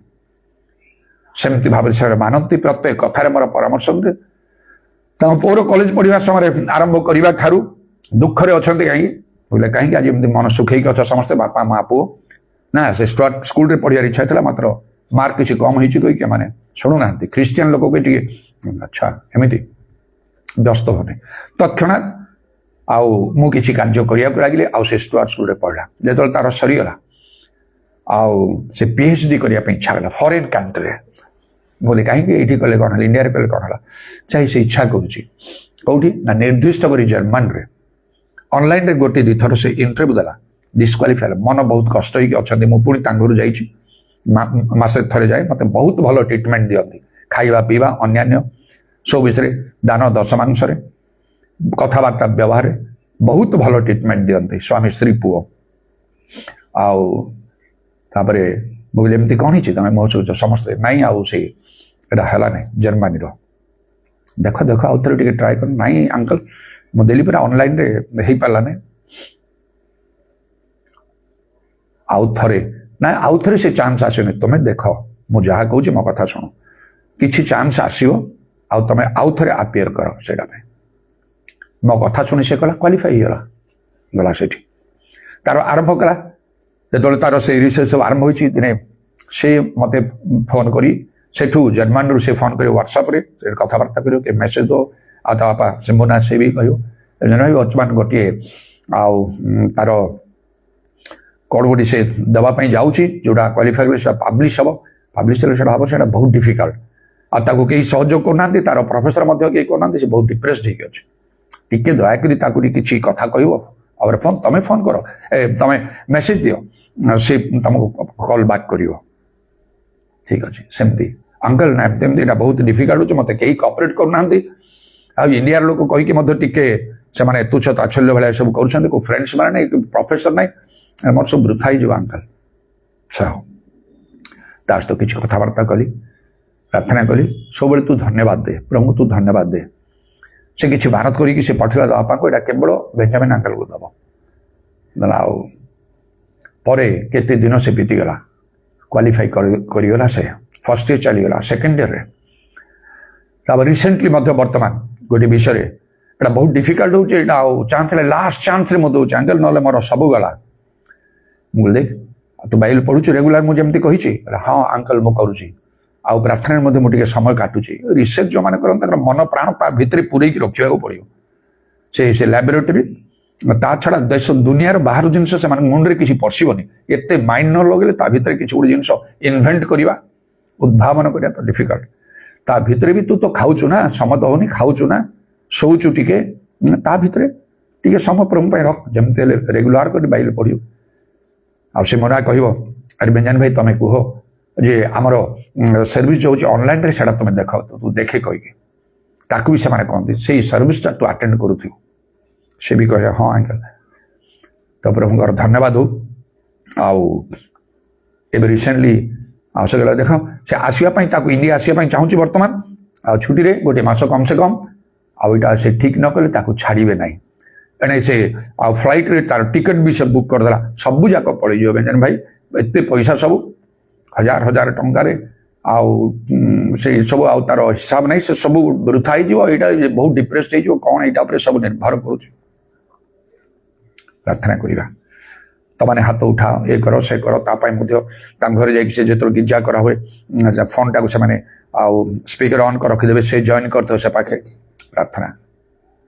ସେମିତି ଭାବରେ ସେମାନେ ମାନନ୍ତି। ପ୍ରତ୍ୟେକ କଥାରେ ମୋର ପରାମର୍ଶ ଦିଏ। ତାଙ୍କ ପୁଅର କଲେଜ ପଢିବା ସମୟରେ ଆରମ୍ଭ କରିବା ଠାରୁ ଦୁଃଖରେ ଅଛନ୍ତି, କାହିଁକି ବୋଲେ କାହିଁକି ଆଜି ଏମିତି ମନ ସୁଖେଇକି ଅଛ ସମସ୍ତେ, ବାପା ମା ପୁଅ। ନା, ସେ ସ୍କୁଲରେ ପଢିବାର ଇଚ୍ଛା ଥିଲା, ମାତ୍ର ମାର୍କ କିଛି କମ ହେଇଛି କହିକି ମାନେ ଶୁଣୁନାହାନ୍ତି। ଖ୍ରୀଷ୍ଟିଆନ ଲୋକ ବି ଟିକେ ଆଚ୍ଛା ଏମିତି ବ୍ୟସ୍ତ ହଉନି। ତৎକ୍ଷଣାତ୍ ଆଉ ମୁଁ କିଛି କାର୍ଯ୍ୟ କରିବାକୁ ଲାଗିଲି, ଆଉ ସେ ସ୍କୁଲରେ ପଢିଲା। ଯେତେବେଳେ ତାର ସରିଗଲା, ଆଉ ସେ PhD କରିବା ପାଇଁ ଇଚ୍ଛା ହେଲା ଫରେନ୍ କଣ୍ଟ୍ରିରେ। ବୋଲେ କାହିଁକି ଏଇଠି କଲେ କଣ ହେଲା, ଇଣ୍ଡିଆରେ କଲେ କଣ ହେଲା, ଚାହିଁ ସେ ଇଚ୍ଛା କରୁଛି। କୋଉଠି ନା ନିର୍ଦ୍ଦିଷ୍ଟ କରି ଜର୍ମାନୀରେ। ଅନଲାଇନରେ ଗୋଟିଏ 2 ଥର ସେ ଇଣ୍ଟରଭ୍ୟୁ ଦେଲା, ଡିସକ୍ୱାଲିଫାଇ ହେଲା। ମନ ବହୁତ କଷ୍ଟ ହେଇକି ଅଛନ୍ତି। ମୁଁ ପୁଣି ତାଙ୍କ ଘରୁ ଯାଇଛି, ମାସେ ଥରେ ଯାଏ। ମତେ ବହୁତ ଭଲ ଟ୍ରିଟମେଣ୍ଟ ଦିଅନ୍ତି, ଖାଇବା ପିଇବା ଅନ୍ୟାନ୍ୟ ସବୁ ବିଷୟରେ, ଦାନ ଦଶମାଂଶରେ, କଥାବାର୍ତ୍ତା ବ୍ୟବହାରରେ ବହୁତ ଭଲ ଟ୍ରିଟମେଣ୍ଟ ଦିଅନ୍ତି, ସ୍ୱାମୀ ସ୍ତ୍ରୀ ପୁଅ। ଆଉ ତାପରେ ମୁଁ କହିଲି ଏମିତି କଣ ହେଇଛି ତମେ ମହସୁଛ? ସମସ୍ତେ ନାଇଁ, ଆଉ ସେଇ ଏଇଟା ହେଲା ନାହିଁ ଜର୍ମାନୀର। ଦେଖ ଆଉ ଥରେ ଟିକେ ଟ୍ରାଏ କର। ନାଇଁ ଅଙ୍କଲ, ମୁଁ ଦେଲି ପୁରା ଅନଲାଇନରେ ହେଇପାରିଲା ନାହିଁ। ଆଉ ଥରେ ସେ ଚାନ୍ସ ଆସିନି। ତମେ ଦେଖ, ମୁଁ ଯାହା କହୁଛି ମୋ କଥା ଶୁଣ। କିଛି ଚାନ୍ସ ଆସିବ ଆଉ ତମେ ଆଉ ଥରେ ଆପିୟର କର ସେଇଟା ପାଇଁ। ମୋ କଥା ଶୁଣି ସେ କଲା କ୍ୱାଲିଫାଇ ହେଇଗଲା, ଗଲା ସେଠି ତାର ଆରମ୍ଭ କଲା। ଯେତେବେଳେ ତାର ସେ ରିସର୍ଚ୍ଚ ସବୁ ଆରମ୍ଭ ହୋଇଛି, ଦିନେ ସେ ମୋତେ ଫୋନ୍ କରି ସେଠୁ ଜର୍ମାନରୁ ସେ ଫୋନ୍ କରି ହ୍ୱାଟ୍ସଆପ୍ରେ ସେ କଥାବାର୍ତ୍ତା କରିବ, କି ମେସେଜ ଦେବ। ଆଉ ତା ବାପା ସେ ମୁନା ସେ ବି କହିବ ଭାଇ ବର୍ତ୍ତମାନ ଗୋଟିଏ ଆଉ ତାର କ'ଣ ଗୋଟେ ସେ ଦେବା ପାଇଁ ଯାଉଛି, ଯୋଉଟା କ୍ୱାଲିଫାଇ କଲେ ସେଟା ପବ୍ଲିଶ ହେବ, ପବ୍ଲିଶ ହେଲେ ସେଟା ହେବ, ସେଟା ବହୁତ ଡିଫିକଲ୍ଟ। ଆଉ ତାକୁ କେହି ସହଯୋଗ କରୁନାହାନ୍ତି, ତାର ପ୍ରଫେସର ମଧ୍ୟ କେହି କରୁନାହାନ୍ତି, ସେ ବହୁତ ଡିପ୍ରେସଡ ହେଇକି ଅଛି। ଟିକେ ଦୟାକରି ତାକୁ ଟିକେ କିଛି କଥା କହିବ, ଆଉ ତମେ ଫୋନ୍ କର, ତମେ ମେସେଜ ଦିଅ, ସେ ତମକୁ କଲ୍ ବ୍ୟାକ୍ କରିବ। ଠିକ ଅଛି, ସେମିତି ଅଙ୍କଲ ନା ଏମିତି ଏଇଟା ବହୁତ ଡିଫିକଲ୍ଟ ହେଉଛି, ମୋତେ କେହି କୋଅପରେଟ୍ କରୁନାହାନ୍ତି, ଆଉ ଇଣ୍ଡିଆର ଲୋକ କହିକି ମଧ୍ୟ ଟିକେ ସେମାନେ ତୁଚ୍ଛ ତାଚ୍ଛଲ୍ୟ ଭଳିଆ ସବୁ କରୁଛନ୍ତି, କୋଉ ଫ୍ରେଣ୍ଡସ୍ ମାନେ ନାହିଁ, ପ୍ରଫେସର ନାହିଁ, ମୋର ସବୁ ବୃଥା ହେଇଯିବ ଅଙ୍କଲ। ତା ସହିତ କିଛି କଥାବାର୍ତ୍ତା କଲି, ପ୍ରାର୍ଥନା କଲି, ସବୁବେଳେ ତୁ ଧନ୍ୟବାଦ ଦେ ପ୍ରଭୁ, ତୁ ଧନ୍ୟବାଦ ଦେ। ସେ କିଛି ଭାରତ କରିକି ସେ ପଠେଇଲା ବାପାଙ୍କୁ, ଏଇଟା କେବଳ ବେଞ୍ଜାମିନ ଅଙ୍କଲକୁ ଦବ। ଆଉ ପରେ କେତେ ଦିନ ସେ ବିତିଗଲା, କ୍ୱାଲିଫାଇ କରିଗଲା, ସେ ଫର୍ଷ୍ଟ ଇୟର ଚାଲିଗଲା, ସେକେଣ୍ଡ ଇୟରରେ। ତାପରେ ରିସେଣ୍ଟଲି ମଧ୍ୟ ବର୍ତ୍ତମାନ ଗୋଟେ ବିଷୟରେ ଏଇଟା ବହୁତ ଡିଫିକଲ୍ଟ ହେଉଛି, ଏଇଟା ଆଉ ଚାନ୍ସ ହେଲେ ଲାଷ୍ଟ ଚାନ୍ସରେ ମୁଁ ଦେଉଛି ଅଙ୍କଲ, ନହେଲେ ମୋର ସବୁ ଗଲା। ମୁଁ କହିଲି ଦେଖ ତୁ ବାଇବେଲ ପଢୁଛୁ ରେଗୁଲାର, ମୁଁ ଯେମିତି କହିଛି, ହଁ ଅଙ୍କଲ ମୁଁ କରୁଛି, ଆଉ ପ୍ରାର୍ଥନାରେ ମଧ୍ୟ ମୁଁ ଟିକେ ସମୟ କାଟୁଛି। ରିସର୍ଚ୍ଚ ଯେଉଁମାନେ କରନ୍ତି ତାଙ୍କର ମନ ପ୍ରାଣ ତା ଭିତରେ ପୂରେଇକି ରଖିବାକୁ ପଡ଼ିବ। ସେ ଲାବୋରେଟୋରୀ, ତା ଛଡ଼ା ଦେଶ ଦୁନିଆର ବାହାର ଜିନିଷ ସେମାନଙ୍କ ମୁଣ୍ଡରେ କିଛି ପଶିବନି। ଏତେ ମାଇଣ୍ଡ ନ ଲଗେଇଲେ ତା ଭିତରେ କିଛି ଗୋଟେ ଜିନିଷ ଇନଭେଣ୍ଟ କରିବା, ଉଦ୍ଭାବନ କରିବା ତ ଡିଫିକଲ୍ଟ। ତା ଭିତରେ ବି ତୁ ତ ଖାଉଛୁ ନା, ସମତ ହଉନି, ଖାଉଛୁ ନା, ଶୋଉଛୁ ଟିକେ, ତା ଭିତରେ ଟିକେ ସମୟ ପ୍ରଭୁ ପାଇଁ ରଖ, ଯେମିତି ହେଲେ ରେଗୁଲାର କରି ବାଇବେଲ ପଢିବ। ଆଉ ସେ ମନା କହିବ, ଆରେ ବେଞ୍ଜାମିନ ଭାଇ ତମେ କୁହ ଯେ ଆମର ସର୍ଭିସ ଯୋଉ ହେଉଛି ଅନଲାଇନରେ, ସେଟା ତମେ ଦେଖ, ତୁ ଦେଖେ କହିକି ତାକୁ ବି ସେମାନେ କହନ୍ତି ସେଇ ସର୍ଭିସଟା ତୁ ଆଟେଣ୍ଡ କରୁଥିବୁ। ସେ ବି କହେ ହଁ ଅଙ୍କଲ। ତ ପ୍ରଭୁଙ୍କର ଧନ୍ୟବାଦ ହଉ। ଆଉ ଏବେ ରିସେଣ୍ଟଲି ଆଉ ସେ କହିଲା ଦେଖ ସେ ଆସିବା ପାଇଁ, ତାକୁ ଇଣ୍ଡିଆ ଆସିବା ପାଇଁ ଚାହୁଁଛି ବର୍ତ୍ତମାନ, ଆଉ ଛୁଟିରେ ଗୋଟେ ମାସ କମ୍ ସେ କମ୍, ଆଉ ଏଇଟା ସେ ଠିକ ନ କଲେ ତାକୁ ଛାଡ଼ିବେ ନାହିଁ। ଏଣେ ସେ ଆଉ ଫ୍ଲାଇଟ୍ରେ ତାର ଟିକେଟ୍ ବି ସେ ବୁକ୍ କରିଦେଲା, ସବୁ ଯାକ ପଳେଇଯିବ ବେଞ୍ଜାମିନ ଭାଇ, ଏତେ ପଇସା ସବୁ ହଜାର ହଜାର ଟଙ୍କାରେ, ଆଉ ସେ ସବୁ ଆଉ ତାର ହିସାବ ନାହିଁ, ସେ ସବୁ ବୃଥା ହେଇଯିବ। ଏଇଟା ବହୁତ ଡିପ୍ରେସଡ ହେଇଯିବ, କ'ଣ ଏଇଟା ଉପରେ ସବୁ ନିର୍ଭର କରୁଛି। ପ୍ରାର୍ଥନା କରିବା, ତମାନେ ହାତ ଉଠାଅ, ଏ କର ସେ କର। ତା ପାଇଁ ମଧ୍ୟ ତାଙ୍କ ଘରେ ଯାଇକି ସେ ଯେତେବେଳେ ଗିର୍ଜା କରା ହୁଏ, ଫୋନଟାକୁ ସେମାନେ ଆଉ ସ୍ପିକର ଅନ୍ କରି ରଖିଦେବେ, ସେ ଜଏନ୍ କରିଦେବେ ସେ ପାଖେ ପ୍ରାର୍ଥନା।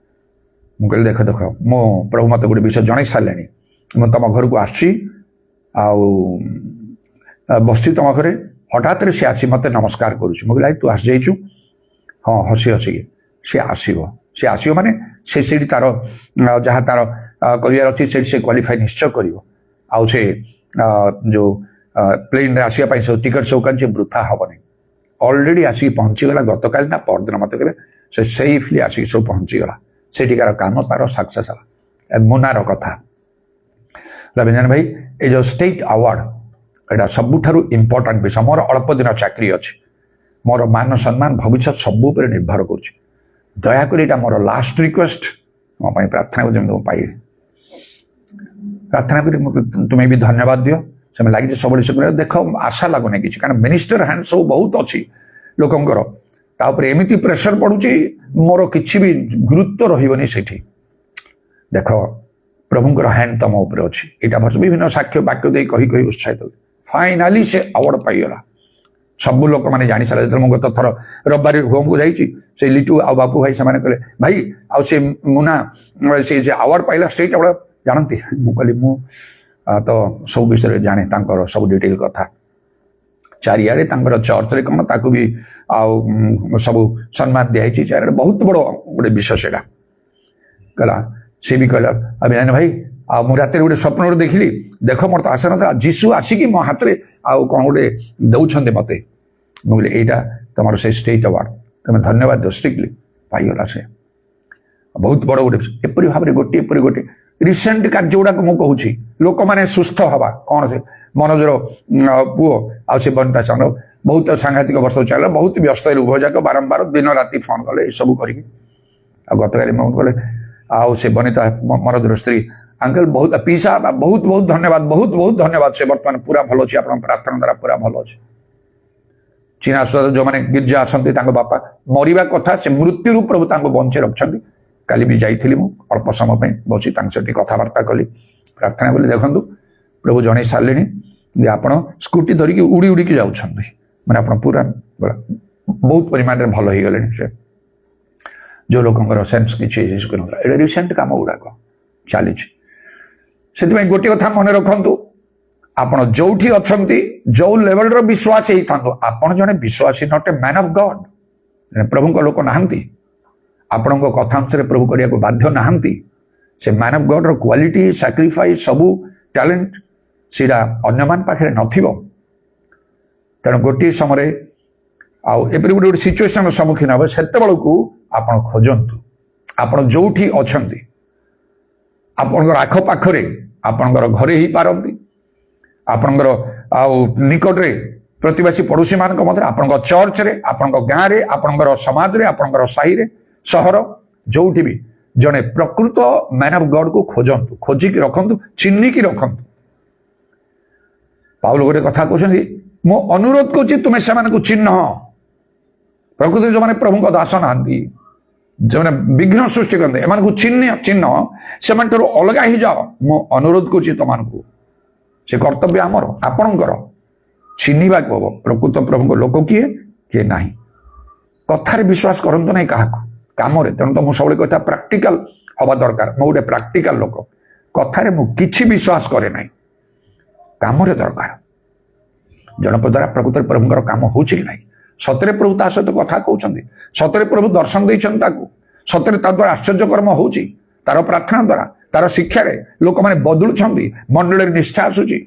ମୁଁ କହିଲି ଦେଖ ଦେଖ, ମୁଁ ପ୍ରଭୁ ମୋତେ ଗୋଟେ ବିଷୟ ଜଣାଇ ସାରିଲେଣି, ମୁଁ ତମ ଘରକୁ ଆସିଛି, ଆଉ ବସିଛି ତମ ଘରେ, ହଠାତ୍ରେ ସେ ଆସି ମୋତେ ନମସ୍କାର କରୁଛି। ମୁଁ କହିଲି ତୁ ଆସିଯାଇଛୁ? ହଁ, ହସି ହସିକି ସେ ଆସିବ ମାନେ ସେ ସେଇଠି ତାର ଯାହା ତାର କରିବାର ଅଛି ସେଇଠି ସେ କ୍ୱାଲିଫାଇ ନିଶ୍ଚୟ କରିବ। ଆଉ ସେ ଯୋଉ ପ୍ଲେନରେ ଆସିବା ପାଇଁ ସବୁ ଟିକେଟ୍ ସବୁ କାଢ଼ିଛି, ବୃଥା ହବନି। ଅଲରେଡି ଆସିକି ପହଞ୍ଚିଗଲା, ଗତକାଲି ନା ପରଦିନ ମୋତେ କହିଲେ ସେ ସେଫଲି ଆସିକି ସବୁ ପହଞ୍ଚିଗଲା, ସେଠିକାର କାମ ତାର ସକ୍ସେସ୍ ହେଲା। ମୁନାର କଥା ବେଞ୍ଜାମିନ ଭାଇ, ଏ ଯୋଉ ଷ୍ଟେଟ୍ ଆୱାର୍ଡ, ଏଇଟା ସବୁଠାରୁ ଇମ୍ପୋର୍ଟାଣ୍ଟ ବିଷୟ। ମୋର ଅଳ୍ପ ଦିନ ଚାକିରି ଅଛି, ମୋର ମାନ ସମ୍ମାନ ଭବିଷ୍ୟତ ସବୁ ଉପରେ ନିର୍ଭର କରୁଛି। ଦୟାକରି ଏଇଟା ମୋର ଲାଷ୍ଟ ରିକ୍ୱେଷ୍ଟ, ମୋ ପାଇଁ ପ୍ରାର୍ଥନା କରି ଯେମିତି ମୁଁ ପାଇବି। ପ୍ରାର୍ଥନା କରି ତୁମେ ବି ଧନ୍ୟବାଦ ଦିଅ। ସେମାନେ ଲାଗିଛି ସବୁବେଳେ ସେ ଦେଖ, ଆଶା ଲାଗୁନି କିଛି, କାରଣ ମିନିଷ୍ଟର ହ୍ୟାଣ୍ଡ ସବୁ ବହୁତ ଅଛି ଲୋକଙ୍କର, ତାପରେ ଏମିତି ପ୍ରେସର ପଡୁଛି, ମୋର କିଛି ବି ଗୁରୁତ୍ୱ ରହିବନି ସେଠି। ଦେଖ ପ୍ରଭୁଙ୍କର ହ୍ୟାଣ୍ଡ ତମ ଉପରେ ଅଛି। ଏଇଟା ବିଭିନ୍ନ ସାକ୍ଷ୍ୟ ବାକ୍ୟ ଦେଇ କହି ଉତ୍ସାହିତ ହୁଏ। ଫାଇନାଲି ସେ ଆୱାର୍ଡ ପାଇଗଲା। ସବୁ ଲୋକମାନେ ଜାଣି ସାରିଲେ। ଯେତେବେଳେ ମୁଁ ଗତ ଥର ରବିବାର ହୋମକୁ ଯାଇଛି, ସେ ଲିଟୁ ଆଉ ବାପୁ ଭାଇ ସେମାନେ କହିଲେ ଭାଇ ଆଉ ସେ ମୁନା ସେ ଯେ ଆୱାର୍ଡ ପାଇଲା ଷ୍ଟେଟ୍ ଆୱାର୍ଡ ଜାଣନ୍ତି? ମୁଁ କହିଲି ମୁଁ ତ ସବୁ ବିଷୟରେ ଜାଣେ, ତାଙ୍କର ସବୁ ଡିଟେଲ କଥା, ଚାରିଆଡ଼େ ତାଙ୍କର ଚର୍ଚ୍ଚରେ କ'ଣ ତାକୁ ବି ଆଉ ସବୁ ସମ୍ମାନ ଦିଆହେଇଛି, ଚାରିଆଡ଼େ ବହୁତ ବଡ଼ ଗୋଟେ ବିଷୟ ସେଇଟା। କହିଲା ସେ ବି କହିଲା ବେଞ୍ଜାମିନ ଭାଇ, ଆଉ ମୁଁ ରାତିରେ ଗୋଟେ ସ୍ୱପ୍ନରେ ଦେଖିଲି, ଦେଖ ମୋର ତ ଆଶା ନଥିଲା, ଯୀଶୁ ଆସିକି ମୋ ହାତରେ ଆଉ କ'ଣ ଗୋଟେ ଦେଉଛନ୍ତି ମୋତେ। ମୁଁ କହିଲି ଏଇଟା ତମର ସେ ଷ୍ଟେଟ୍ ଆୱାର୍ଡ, ତମେ ଧନ୍ୟବାଦ ଦିଅ। ଷ୍ଟ୍ରିକ୍ଟଲି ପାଇଗଲା ସେ, ବହୁତ ବଡ଼ ଗୋଟେ। ଏପରି ଭାବରେ ଏପରି ଗୋଟେ ରିସେଣ୍ଟ କାର୍ଯ୍ୟ ଗୁଡ଼ାକ ମୁଁ କହୁଛି, ଲୋକମାନେ ସୁସ୍ଥ ହବା। କ'ଣ ସେ ମନୋଜର ପୁଅ ଆଉ ସେ ବନିତା ସାଙ୍ଗ ବହୁତ ସାଂଘାତିକ ବର୍ଷ ଚାଲିଲା, ବହୁତ ବ୍ୟସ୍ତ ହେଲେ ଉଭୟ ଯାକ, ବାରମ୍ବାର ଦିନ ରାତି ଫୋନ୍ କଲେ ଏସବୁ କରିକି। ଆଉ ଗତକାଲି ମୁଁ କଲେ ଆଉ ସେ ବନିତା ମନୋଜର ସ୍ତ୍ରୀ, ଅଙ୍କଲ ବହୁତ ପିସା ବହୁତ ବହୁତ ଧନ୍ୟବାଦ, ବହୁତ ବହୁତ ଧନ୍ୟବାଦ। ସେ ବର୍ତ୍ତମାନ ପୁରା ଭଲ ଅଛି, ଆପଣଙ୍କ ପ୍ରାର୍ଥନା ଦ୍ୱାରା ପୁରା ଭଲ ଅଛି। ଚିନାସ୍ୱାଦ ଯେଉଁମାନେ ଗିର୍ଜା ଆସନ୍ତି ତାଙ୍କ ବାପା ମରିବା କଥା ସେ ମୃତ୍ୟୁରୁ ପ୍ରଭୁ ତାଙ୍କୁ ବଞ୍ଚେଇ ରଖିଛନ୍ତି। କାଲି ବି ଯାଇଥିଲି ମୁଁ ଅଳ୍ପ ସମୟ ପାଇଁ ବସି ତାଙ୍କ ସହିତ କଥାବାର୍ତ୍ତା କଲି, ପ୍ରାର୍ଥନା କଲି। ଦେଖନ୍ତୁ ପ୍ରଭୁ ଜଣେଇ ସାରିଲେଣି ଯେ ଆପଣ ସ୍କୁଟି ଧରିକି ଉଡ଼ି ଉଡ଼ିକି ଯାଉଛନ୍ତି, ମାନେ ଆପଣ ପୁରା ବହୁତ ପରିମାଣରେ ଭଲ ହେଇଗଲେଣି। ସେ ଯେଉଁ ଲୋକଙ୍କର ସେନ୍ସ କିଛି ଏଇଟା ରିସେଣ୍ଟ କାମ ଗୁଡ଼ାକ ଚାଲିଛି। ସେଥିପାଇଁ ଗୋଟିଏ କଥା ମନେ ରଖନ୍ତୁ, ଆପଣ ଯୋଉଠି ଅଛନ୍ତି ଯୋଉ ଲେଭେଲର ବିଶ୍ୱାସ ହେଇଥାନ୍ତୁ, ଆପଣ ଜଣେ ବିଶ୍ୱାସୀ, not a man of God, ପ୍ରଭୁଙ୍କ ଲୋକ ନାହାନ୍ତି, ଆପଣଙ୍କ କଥା ଅନୁସାରେ ପ୍ରଭୁ କରିବାକୁ ବାଧ୍ୟ ନାହାନ୍ତି। ସେ ମ୍ୟାନ୍ ଅଫ୍ ଗଡ୍ର କ୍ୱାଲିଟି, ସାକ୍ରିଫାଇସ୍, ସବୁ ଟ୍ୟାଲେଣ୍ଟ ସେଇଟା ଅନ୍ୟମାନ ପାଖରେ ନଥିବ। ତେଣୁ ଗୋଟିଏ ସମୟରେ ଆଉ ଏବେ ଗୋଟେ ଗୋଟେ ସିଚୁଏସନର ସମ୍ମୁଖୀନ ହେବ, ସେତେବେଳକୁ ଆପଣ ଖୋଜନ୍ତୁ। ଆପଣ ଯୋଉଠି ଅଛନ୍ତି, ଆପଣଙ୍କର ଆଖପାଖରେ, ଆପଣଙ୍କର ଘରେ ହେଇପାରନ୍ତି, ଆପଣଙ୍କର ଆଉ ନିକଟରେ ପ୍ରତିବାସୀ ପଡ଼ୋଶୀମାନଙ୍କ ମଧ୍ୟରେ, ଆପଣଙ୍କ ଚର୍ଚ୍ଚରେ, ଆପଣଙ୍କ ଗାଁରେ, ଆପଣଙ୍କର ସମାଜରେ, ଆପଣଙ୍କର ସାହିରେ, ସହର, ଯୋଉଠି ବି ଜଣେ ପ୍ରକୃତ ମ୍ୟାନ୍ ଅଫ୍ ଗଡ୍କୁ ଖୋଜନ୍ତୁ, ଖୋଜିକି ରଖନ୍ତୁ, ଚିହ୍ନିକି ରଖନ୍ତୁ। ପାଉଲ ଗୋଟେ କଥା କହୁଛନ୍ତି, ମୁଁ ଅନୁରୋଧ କରୁଛି ତୁମେ ସେମାନଙ୍କୁ ଚିହ୍ନ। ପ୍ରକୃତରେ ଯେଉଁମାନେ ପ୍ରଭୁଙ୍କ ଦାସ ନାହାନ୍ତି, ଯେଉଁମାନେ ବିଘ୍ନ ସୃଷ୍ଟି କରନ୍ତି, ଏମାନଙ୍କୁ ଚିହ୍ନ, ସେମାନଠାରୁ ଅଲଗା ହେଇଯାଅ। ମୁଁ ଅନୁରୋଧ କରୁଛି ତୁମମାନଙ୍କୁ। ସେ କର୍ତ୍ତବ୍ୟ ଆମର, ଆପଣଙ୍କର ଚିହ୍ନିବାକୁ ହବ ପ୍ରକୃତ ପ୍ରଭୁଙ୍କ ଲୋକ କିଏ, କିଏ ନାହିଁ। କଥାରେ ବିଶ୍ୱାସ କରନ୍ତୁ ନାହିଁ କାହାକୁ, କାମରେ। ତେଣୁ ତ ମୁଁ ସବୁବେଳେ କଥା ପ୍ରାକ୍ଟିକାଲ ହବା ଦରକାର। ମୁଁ ଗୋଟେ ପ୍ରାକ୍ଟିକାଲ ଲୋକ, କଥାରେ ମୁଁ କିଛି ବିଶ୍ୱାସ କରେ ନାହିଁ, କାମରେ ଦରକାର। ଜଣଙ୍କ ଦ୍ୱାରା ପ୍ରକୃତରେ ପ୍ରଭୁଙ୍କର କାମ ହଉଛି କି ନାହିଁ, ସତରେ ପ୍ରଭୁ ତା ସହିତ କଥା କହୁଛନ୍ତି, ସତରେ ପ୍ରଭୁ ଦର୍ଶନ ଦେଇଛନ୍ତି ତାକୁ, ସତରେ ତା ଦ୍ୱାରା ଆଶ୍ଚର୍ଯ୍ୟକର୍ମ ହଉଛି, ତାର ପ୍ରାର୍ଥନା ଦ୍ୱାରା, ତାର ଶିକ୍ଷାରେ ଲୋକମାନେ ବଦଳୁଛନ୍ତି, ମଣ୍ଡଳୀରେ ନିଷ୍ଠା ଆସୁଛି।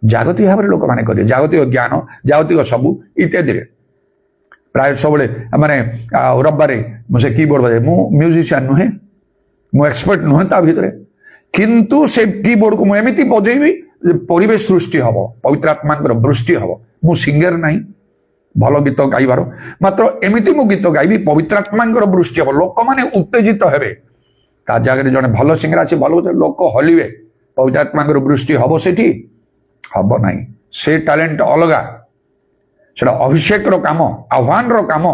ଜାଗତିକ ଭାବରେ ଲୋକମାନେ କରିବେ, ଜାଗତିକ ଜ୍ଞାନ, ଜାଗତିକ ସବୁ ଇତ୍ୟାଦିରେ। ପ୍ରାୟ ସବୁବେଳେ ମାନେ ରବିବାରେ ମୁଁ ସେ କିବୋର୍ଡ ବଜାଏ। ମୁଁ ମ୍ୟୁଜିସିଆନ ନୁହେଁ, ମୁଁ ଏକ୍ସପର୍ଟ ନୁହେଁ ତା ଭିତରେ, କିନ୍ତୁ ସେ କିବୋର୍ଡକୁ ମୁଁ ଏମିତି ବଜେଇବି ଯେ ପରିବେଶ ସୃଷ୍ଟି ହବ, ପବିତ୍ର ଆତ୍ମାଙ୍କର ବୃଷ୍ଟି ହବ। ମୁଁ ସିଙ୍ଗର ନାହିଁ ଭଲ ଗୀତ ଗାଇବାର, ମାତ୍ର ଏମିତି ମୁଁ ଗୀତ ଗାଇବି ପବିତ୍ର ଆତ୍ମାଙ୍କର ବୃଷ୍ଟି ହବ, ଲୋକମାନେ ଉତ୍ତେଜିତ ହେବେ। ତା ଜାଗାରେ ଜଣେ ଭଲ ସିଙ୍ଗର ଅଛି, ଭଲ ଲୋକ ହଲିବେ, ପବିତ୍ର ଆତ୍ମାଙ୍କର ବୃଷ୍ଟି ହବ ସେଠି? ହବ ନାହିଁ। ସେ ଟ୍ୟାଲେଣ୍ଟ ଅଲଗା, ସେଟା ଅଭିଷେକର କାମ, ଆହ୍ୱାନର କାମ।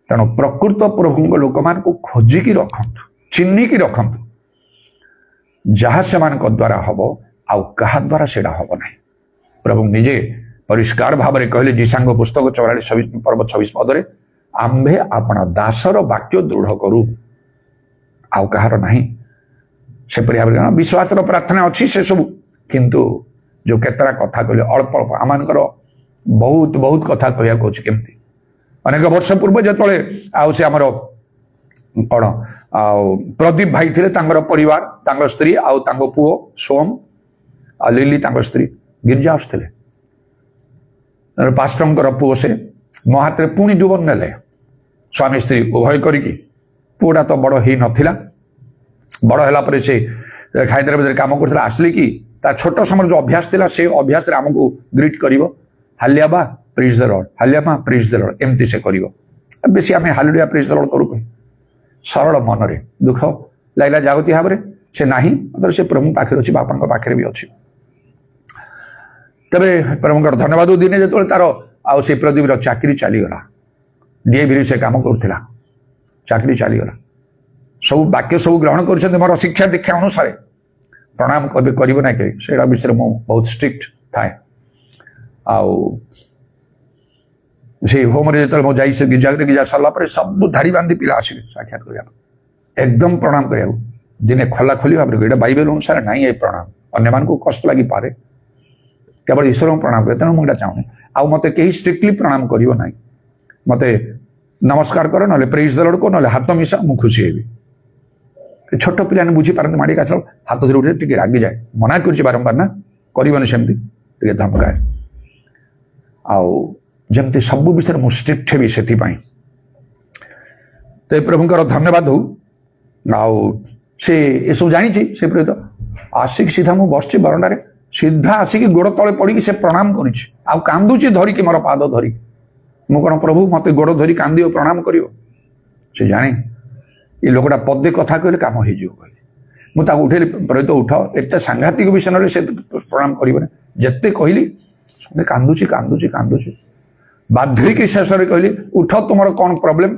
ତେଣୁ ପ୍ରକୃତ ପ୍ରଭୁଙ୍କ ଲୋକମାନଙ୍କୁ ଖୋଜିକି ରଖନ୍ତୁ, ଚିହ୍ନିକି ରଖନ୍ତୁ। ଯାହା ସେମାନଙ୍କ ଦ୍ୱାରା ହବ, ଆଉ କାହା ଦ୍ୱାରା ସେଇଟା ହବ ନାହିଁ। ପ୍ରଭୁ ନିଜେ ପରିଷ୍କାର ଭାବରେ କହିଲେ ଦିଶାଙ୍ଗ ପୁସ୍ତକ 44 ପର୍ବ 26 ପଦରେ, ଆମ୍ଭେ ଆପଣ ଦାସର ବାକ୍ୟ ଦୃଢ଼ କରୁ, ଆଉ କାହାର ନାହିଁ। ସେପରି ଭାବରେ ବିଶ୍ୱାସର ପ୍ରାର୍ଥନା ଅଛି ସେ ସବୁ, କିନ୍ତୁ ଯୋଉ କେତେଟା କଥା କହିଲେ ଅଳ୍ପ ଅଳ୍ପ, ଆମମାନଙ୍କର ବହୁତ ବହୁତ କଥା କହିବାକୁ ଅଛି। କେମିତି ଅନେକ ବର୍ଷ ପୂର୍ବେ ଯେତେବେଳେ ଆଉ ସେ ଆମର କଣ ଆଉ ପ୍ରଦୀପ ଭାଇ ଥିଲେ, ତାଙ୍କର ପରିବାର, ତାଙ୍କ ସ୍ତ୍ରୀ ଆଉ ତାଙ୍କ ପୁଅ ସୋମ ଆଉ ଲିଲି ତାଙ୍କ ସ୍ତ୍ରୀ ଗିର୍ଜା ଆସୁଥିଲେ। ପାଷ୍ଟରଙ୍କର ପୁଅ ସେ ମୋ ହାତରେ ପୁଣି ଜୀବନ ନେଲେ, ସ୍ୱାମୀ ସ୍ତ୍ରୀ ଉଭୟ କରିକି। ପୁଅଟା ତ ବଡ଼ ହେଇ ନଥିଲା, ବଡ଼ ହେଲା ପରେ ସେ ହାଇଦ୍ରାବାଦରେ କାମ କରୁଥିଲା। ଆସିଲେ କି ତା ଛୋଟ ସମୟରେ ଯୋଉ ଅଭ୍ୟାସ ଥିଲା, ସେ ଅଭ୍ୟାସରେ ଆମକୁ ଗ୍ରିଟ୍ କରିବ, ହାଲିଆ ବା ପ୍ରେଜ୍ ଦ ଲର୍ଡ, ହାଲିଆ ମା ପ୍ରେଜ୍ ଦ ଲର୍ଡ, ଏମିତି ସେ କରିବ। ବେଶୀ ଆମେ ହାଲେଲୁୟା ପ୍ରେଜ୍ ଦ ଲର୍ଡ କରୁ, ସରଳ ମନରେ। ଦୁଃଖ ଲାଗିଲା ଜାଗତିକ ଭାବରେ ସେ ନାହିଁ, ମାତ୍ର ସେ ପ୍ରଭୁଙ୍କ ପାଖରେ ଅଛି, ବାପାଙ୍କ ପାଖରେ ବି ଅଛି। ତେବେ ପ୍ରଭୁଙ୍କର ଧନ୍ୟବାଦ। ଦିନେ ଯେତେବେଳେ ତାର ଆଉ ସେ ପ୍ରଦୀପର ଚାକିରି ଚାଲିଗଲା, ଡିଏଭିରେ ସେ କାମ କରୁଥିଲା, ଚାକିରି ଚାଲିଗଲା। ସବୁ ବାକ୍ୟ ସବୁ ଗ୍ରହଣ କରୁଛନ୍ତି ମୋର ଶିକ୍ଷା ଦୀକ୍ଷା ଅନୁସାରେ, ପ୍ରଣାମ କେବେ କରିବ ନାହିଁ କେହି, ସେଇଟା ବିଷୟରେ ମୁଁ ବହୁତ ଷ୍ଟ୍ରିକ୍ଟ ଥାଏ। ଆଉ ସେଇ ହୋମରେ ଯେତେବେଳେ ମୁଁ ଯାଇ ସେ ଗିର୍ଜା ସରିଲା ପରେ ସବୁ ଧାଡ଼ି ବାନ୍ଧି ପିଲା ଆସିବେ ସାକ୍ଷାତ କରିବାକୁ, ଏକଦମ ପ୍ରଣାମ କରିବାକୁ। ଦିନେ ଖୋଲା ଖୋଲି ଭାବରେ ଏଇଟା ବାଇବେଲ ଅନୁସାରେ ନାହିଁ ଏ ପ୍ରଣାମ, ଅନ୍ୟମାନଙ୍କୁ କଷ୍ଟ ଲାଗିପାରେ, କେବଳ ଈଶ୍ୱରଙ୍କୁ ପ୍ରଣାମ କରେ। ତେଣୁ ମୁଁ ଏଇଟା ଚାହୁଁନି। ଆଉ ମୋତେ କେହି ଷ୍ଟ୍ରିକ୍ଟଲି ପ୍ରଣାମ କରିବ ନାହିଁ, ମୋତେ ନମସ୍କାର କର, ନହେଲେ ପ୍ରେଜ୍ ଦ ଲର୍ଡ କର, ନହେଲେ ହାତ ମିଶା, ମୁଁ ଖୁସି ହେବି। ଛୋଟ ପିଲାମାନେ ବୁଝିପାରନ୍ତି, ମାଡ଼ି କାଛ ହାତ ଧରି ଉଠେ, ଟିକେ ରାଗିଯାଏ, ମନା କରୁଛି ବାରମ୍ବାର ନା କରିବନି, ସେମିତି ଟିକେ ଧମକାଏ। ଆଉ ଯେମିତି ସବୁ ବିଷୟରେ ମୁଁ ଷ୍ଟ୍ରିକ୍ଟ ହେବି, ସେଥିପାଇଁ ତ ପ୍ରଭୁଙ୍କର ଧନ୍ୟବାଦ ହଉ। ଆଉ ସେ ଏସବୁ ଜାଣିଛି, ସେ ପ୍ରେତ ଆସିକି ସିଧା ମୁଁ ବସିଛି ବରଣ୍ଡାରେ, ସିଧା ଆସିକି ଗୋଡ଼ ତଳେ ପଡ଼ିକି ସେ ପ୍ରଣାମ କରିଛି, ଆଉ କାନ୍ଦୁଛି ଧରିକି, ମୋର ପାଦ ଧରିକି। ମୁଁ କଣ ପ୍ରଭୁ ମତେ ଗୋଡ଼ ଧରି କାନ୍ଦିବ, ପ୍ରଣାମ କରିବ? ସେ ଜାଣେ ଏ ଲୋକଟା ପଦେ କଥା କହିଲେ କାମ ହେଇଯିବ କହିଲେ। ମୁଁ ତାକୁ ଉଠେଇଲି, ପ୍ରେତ ଉଠ, ଏତେ ସାଂଘାତିକ ବିଷୟ ନେଲେ ସେ ପ୍ରଣାମ କରିବନି। ଯେତେ କହିଲି କାନ୍ଦୁଛି କାନ୍ଦୁଛି କାନ୍ଦୁଛି। ବାଧ୍ୟ ହେଇକି ଶେଷରେ କହିଲି ଉଠ ତୁମର କ'ଣ ପ୍ରୋବ୍ଲେମ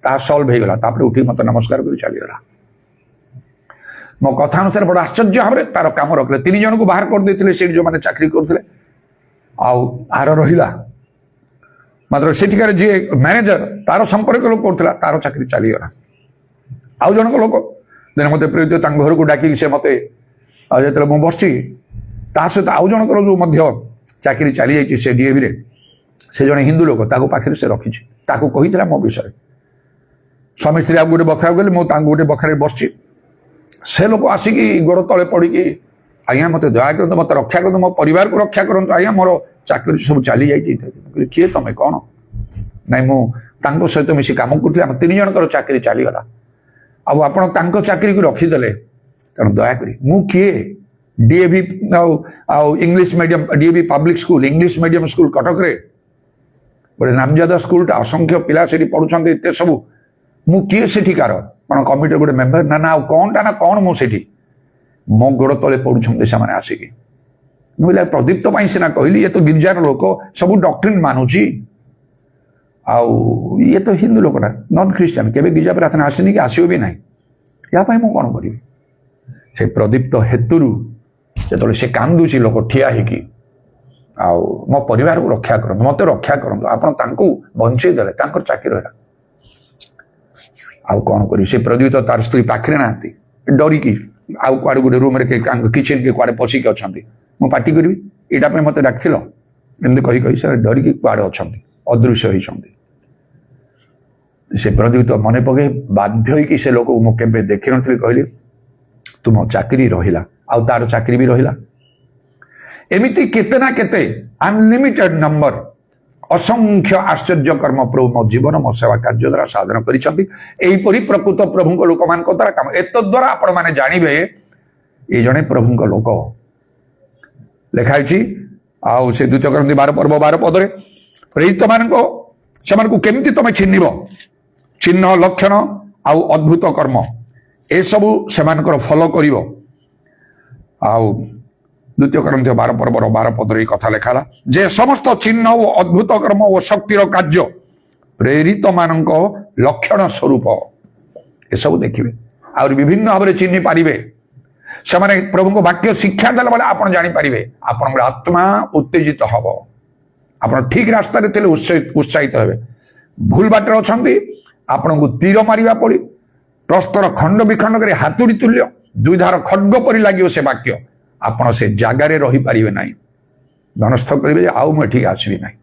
ତାହା ସଲ୍ଭ ହେଇଗଲା। ତାପରେ ଉଠିକି ମତେ ନମସ୍କାର କରି ଚାଲିଗଲା। ମୋ କଥା ଅନୁସାରେ ବଡ଼ ଆଶ୍ଚର୍ଯ୍ୟ ଭାବରେ ତାର କାମ ରଖିଲେ। 3 ଜଣଙ୍କୁ ବାହାର କରିଦେଇଥିଲେ ସେଇଠି ଯେଉଁମାନେ ଚାକିରି କରୁଥିଲେ, ଆଉ ଆର ରହିଲା। ମାତ୍ର ସେଠିକାର ଯିଏ ମ୍ୟାନେଜର ତାର ସମ୍ପର୍କ ଲୋକ କରୁଥିଲା, ତାର ଚାକିରି ଚାଲିଗଲା। ଆଉ ଜଣକ ଲୋକ ଦିନେ ମତେ ପ୍ରେରିତ ତାଙ୍କ ଘରକୁ ଡାକିକି ସେ ମତେ ଯେତେବେଳେ ମୁଁ ବସିଛି ତା ସହିତ ଆଉ ଜଣଙ୍କର ଯୋଉ ମଧ୍ୟ ଚାକିରି ଚାଲିଯାଇଛି ସେ ଡିଏଭିରେ, ସେ ଜଣେ ହିନ୍ଦୁ ଲୋକ, ତାକୁ ପାଖରେ ସେ ରଖିଛି। ତାକୁ କହିଥିଲା ମୋ ବିଷୟରେ। ସ୍ୱାମୀ ସ୍ତ୍ରୀ ଆଉ ଗୋଟେ ବଖରାକୁ ଗଲେ, ମୁଁ ତାଙ୍କୁ ଗୋଟେ ବଖରାରେ ବସିଛି। ସେ ଲୋକ ଆସିକି ଗୋଡ଼ ତଳେ ପଡ଼ିକି ଆଜ୍ଞା ମତେ ଦୟା କରନ୍ତୁ, ମତେ ରକ୍ଷା କରନ୍ତୁ, ମୋ ପରିବାରକୁ ରକ୍ଷା କରନ୍ତୁ ଆଜ୍ଞା, ମୋର ଚାକିରି ସବୁ ଚାଲିଯାଇଛି। କିଏ ତମେ କ'ଣ? ନାଇଁ ମୁଁ ତାଙ୍କ ସହିତ ମିଶି କାମ କରୁଥିଲି, ଆମ 3 ଜଣଙ୍କର ଚାକିରି ଚାଲିଗଲା, ଆଉ ଆପଣ ତାଙ୍କ ଚାକିରିକୁ ରଖିଦେଲେ, ତେଣୁ ଦୟାକରି ମୁଁ କିଏ? ଡିଏଭି ଆଉ English medium, DAV public school English medium school କଟକରେ ଗୋଟେ ନାମଜାଦା ସ୍କୁଲଟା, ଅସଂଖ୍ୟ ପିଲା ସେଠି ପଢୁଛନ୍ତି, ଏତେ ସବୁ। ମୁଁ କିଏ ସେଠିକାର? କ'ଣ କମିଟିର ଗୋଟେ ମେମ୍ବର? ନା ଆଉ କ'ଣଟା ନା କ'ଣ? ମୁଁ ସେଠି ମୋ ଗୋଡ଼ ତଳେ ପଡୁଛନ୍ତି ସେମାନେ ଆସିକି। ମୁଁ କହିଲି ପ୍ରଦୀପ୍ତ ପାଇଁ ସିନା କହିଲି, ଇଏ ତ ଗିର୍ଜାର ଲୋକ, ସବୁ ଡକ୍ଟ୍ରିନ୍ ମାନୁଛି, ଆଉ ଇଏ ତ ହିନ୍ଦୁ ଲୋକଟା, ନନ୍ ଖ୍ରୀଷ୍ଟିଆନ, କେବେ ଗିର୍ଜା ପ୍ରାର୍ଥନା ଆସିନି କି ଆସିବ ବି ନାହିଁ। ୟା ପାଇଁ ମୁଁ କ'ଣ କରିବି? ସେ ପ୍ରଦୀପ୍ତ ହେତୁରୁ ଯେତେବେଳେ ସେ କାନ୍ଦୁଛି ଲୋକ ଠିଆ ହେଇକି, ଆଉ ମୋ ପରିବାରକୁ ରକ୍ଷା କରନ୍ତୁ, ମତେ ରକ୍ଷା କରନ୍ତୁ, ଆପଣ ତାଙ୍କୁ ବଞ୍ଚେଇ ଦେଲେ, ତାଙ୍କର ଚାକିରି ହେଲା। ଆଉ କ'ଣ କରିବି? ସେ ପ୍ରଦୀପ୍ତ ତାର ସ୍ତ୍ରୀ ପାଖରେ ନାହାନ୍ତି, ଡରିକି ଆଉ କୁଆଡ଼େ ଗୋଟେ ରୁମ୍ରେ କିଚେନ କେ କୁଆଡ଼େ ପଶିକି ଅଛନ୍ତି। ମୁଁ ପାଟି କରିବି, ଏଇଟା ପାଇଁ ମତେ ଡାକିଥିଲ? ଏମିତି କହି କହି ସେ ଡରିକି କୁଆଡ଼େ ଅଛନ୍ତି, ଅଦୃଶ୍ୟ ହେଇଛନ୍ତି। ସେ ପ୍ରଦୀପ୍ତ ମନେ ପକେଇ ବାଧ୍ୟ ହେଇକି ସେ ଲୋକକୁ ମୁଁ କେବେ ଦେଖିନଥିଲି, କହିଲି ତୁମ ଚାକିରି ରହିଲା, ଆଉ ତାର ଚାକିରି ବି ରହିଲା। ଏମିତି କେତେ ନା କେତେ ଅନଲିମିଟେଡ ନମ୍ବର ଅସଂଖ୍ୟ ଆଶ୍ଚର୍ଯ୍ୟ କର୍ମ ପ୍ରଭୁ ମୋ ଜୀବନ ମୋ ସେବା କାର୍ଯ୍ୟ ଦ୍ୱାରା ସାଧନ କରିଛନ୍ତି। ଏହିପରି ପ୍ରକୃତ ପ୍ରଭୁଙ୍କ ଲୋକମାନଙ୍କ ଦ୍ୱାରା କାମ। ଏତଦ୍ୱାରା ଆପଣମାନେ ଜାଣିବେ ଏ ଜଣେ ପ୍ରଭୁଙ୍କ ଲୋକ। ଲେଖା ହେଇଛି, ଆଉ ସେ 2 Corinthians 12 ପର୍ବ 12 ପଦରେ, ପ୍ରେରିତମାନଙ୍କ ସେମାନଙ୍କୁ କେମିତି ତମେ ଚିହ୍ନିବ? ଚିହ୍ନ, ଲକ୍ଷଣ ଆଉ ଅଦ୍ଭୁତ କର୍ମ ଏସବୁ ସେମାନଙ୍କର ଫଲୋ କରିବ। ଆଉ 2 Corinthians 12 ପର୍ବର 12 ପଦରେ এই କଥା ଲେଖା ହେଲା ଯେ ସମସ୍ତ ଚିହ୍ନ ଓ ଅଦ୍ଭୁତ କର୍ମ ଓ ଶକ୍ତିର କାର୍ଯ୍ୟ ପ୍ରେରିତ ମାନଙ୍କ ଲକ୍ଷଣ ସ୍ୱରୂପ। ଏସବୁ ଦେଖିବେ, ଆହୁରି ବିଭିନ୍ନ ଭାବରେ ଚିହ୍ନି ପାରିବେ। ସେମାନେ ପ୍ରଭୁଙ୍କ ବାକ୍ୟ ଶିକ୍ଷା ଦେଲା ବେଳେ ଆପଣ ଜାଣିପାରିବେ, ଆପଣଙ୍କର ଆତ୍ମା ଉତ୍ତେଜିତ ହବ, ଆପଣ ଠିକ ରାସ୍ତାରେ ଥିଲେ ଉତ୍ସାହିତ ହେବେ। ଭୁଲ ବାଟରେ ଅଛନ୍ତି, ଆପଣଙ୍କୁ ତୀର ମାରିବା ପରି, ପ୍ରସ୍ତର ଖଣ୍ଡ ବିଖଣ୍ଡ କରି ହାତୁଡ଼ି ତୁଲ୍ୟ 2 ଧାର ଖଡ୍ଗ ପରି ଲାଗିବ ସେ ବାକ୍ୟ। ଆପଣ ସେ ଜାଗାରେ ରହିପାରିବେ ନାହିଁ, ମନସ୍ଥ କରିବେ ଯେ ଆଉ ମୁଁ ଏଠିକି ଆସିବି ନାହିଁ।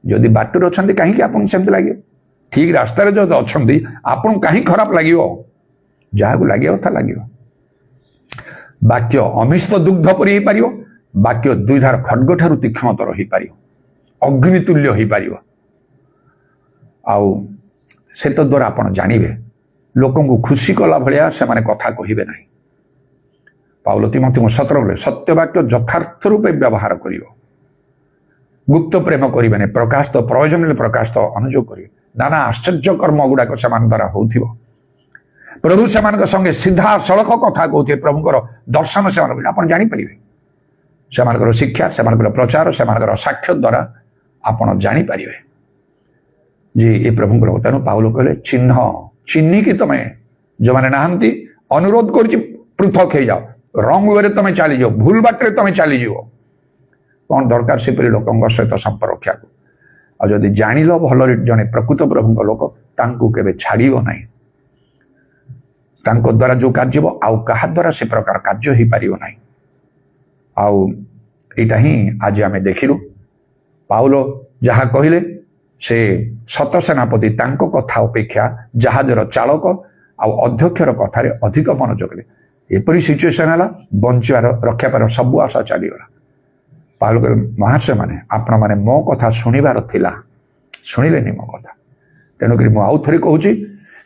ଯଦି ବାଟରେ ଅଛନ୍ତି କାହିଁକି ଆପଣଙ୍କୁ ସେମିତି ଲାଗିବ? ଠିକ ରାସ୍ତାରେ ଯଦି ଅଛନ୍ତି ଆପଣଙ୍କୁ କାହିଁକି ଖରାପ ଲାଗିବ? ଯାହାକୁ ଲାଗିବା କଥା ଲାଗିବ। ବାକ୍ୟ ଅମିଷ୍ଟ ଦୁଗ୍ଧ ପରି ହେଇପାରିବ, ବାକ୍ୟ 2 ଧାର ଖଡ୍ଗ ଠାରୁ ତୀକ୍ଷ୍ଣତର ହେଇପାରିବ, ଅଗ୍ନି ତୁଲ୍ୟ ହେଇପାରିବ। ଆଉ ସେତ ଦ୍ୱାରା ଆପଣ ଜାଣିବେ ଲୋକଙ୍କୁ ଖୁସି କଲା ଭଳିଆ ସେମାନେ କଥା କହିବେ ନାହିଁ। ପାଉଲ ତିମୋଥୀଙ୍କୁ 17 ବେଳେ ସତ୍ୟ ବାକ୍ୟ ଯଥାର୍ଥ ରୂପେ ବ୍ୟବହାର କରିବ, ଗୁପ୍ତ ପ୍ରେମ କରିବେନି, ପ୍ରକାଶିତ ପ୍ରୟୋଜନରେ ପ୍ରକାଶିତ ଅନୁଯୋଗ କରିବେ। ନାନା ଆଶ୍ଚର୍ଯ୍ୟ କର୍ମ ଗୁଡାକ ସେମାନଙ୍କ ଦ୍ୱାରା ହଉଥିବ। ପ୍ରଭୁ ସେମାନଙ୍କ ସଙ୍ଗେ ସିଧା ସଳଖ କଥା କହୁଥିବେ, ପ୍ରଭୁଙ୍କର ଦର୍ଶନ ସେମାନଙ୍କ ଆପଣ ଜାଣିପାରିବେ। ସେମାନଙ୍କର ଶିକ୍ଷା, ସେମାନଙ୍କର ପ୍ରଚାର, ସେମାନଙ୍କର ସାକ୍ଷ୍ୟ ଦ୍ୱାରା ଆପଣ ଜାଣିପାରିବେ ଯେ ଏ ପ୍ରଭୁଙ୍କର। ତେଣୁ ପାଉଲ କହିଲେ ଚିହ୍ନିକି ତମେ ଯେଉଁମାନେ ନାହାନ୍ତି, ଅନୁରୋଧ କରୁଛି ପୃଥକ ହେଇଯାଅ, ରଙ୍ଗ ୱେରେ ତମେ ଚାଲିଯିବ, ଭୁଲ ବାଟରେ ତମେ ଚାଲିଯିବ। କ'ଣ ଦରକାର ସେପରି ଲୋକଙ୍କ ସହିତ ସମ୍ପର୍କ ରଖିବାକୁ? ଆଉ ଯଦି ଜାଣିଲ ଭଲରେ ଜଣେ ପ୍ରକୃତ ପ୍ରଭୁଙ୍କ ଲୋକ, ତାଙ୍କୁ କେବେ ଛାଡ଼ିବ ନାହିଁ। ତାଙ୍କ ଦ୍ୱାରା ଯୋଉ କାର୍ଯ୍ୟ ହେବ ଆଉ କାହା ଦ୍ୱାରା ସେ ପ୍ରକାର କାର୍ଯ୍ୟ ହେଇପାରିବ ନାହିଁ। ଆଉ ଏଇଟା ହିଁ ଆଜି ଆମେ ଦେଖିଲୁ। ପାଉଲ ଯାହା କହିଲେ, ସେ ଶତ ସେନାପତି ତାଙ୍କ କଥା ଅପେକ୍ଷା ଜାହାଜର ଚାଳକ ଆଉ ଅଧ୍ୟକ୍ଷର କଥାରେ ଅଧିକ ମନୋଯୋଗ ଦେଲେ। ଏପରି ସିଚୁଏସନ ହେଲା, ବଞ୍ଚିବାର ରକ୍ଷା ପାଇବାର ସବୁ ଆଶା ଚାଲିଗଲା। ପାଉଲ କହିଲେ, ମହାଶୟ ମାନେ ଆପଣମାନେ ମୋ କଥା ଶୁଣିବାର ଥିଲା, ଶୁଣିଲେନି ମୋ କଥା। ତେଣୁକରି ମୁଁ ଆଉ ଥରେ କହୁଛି,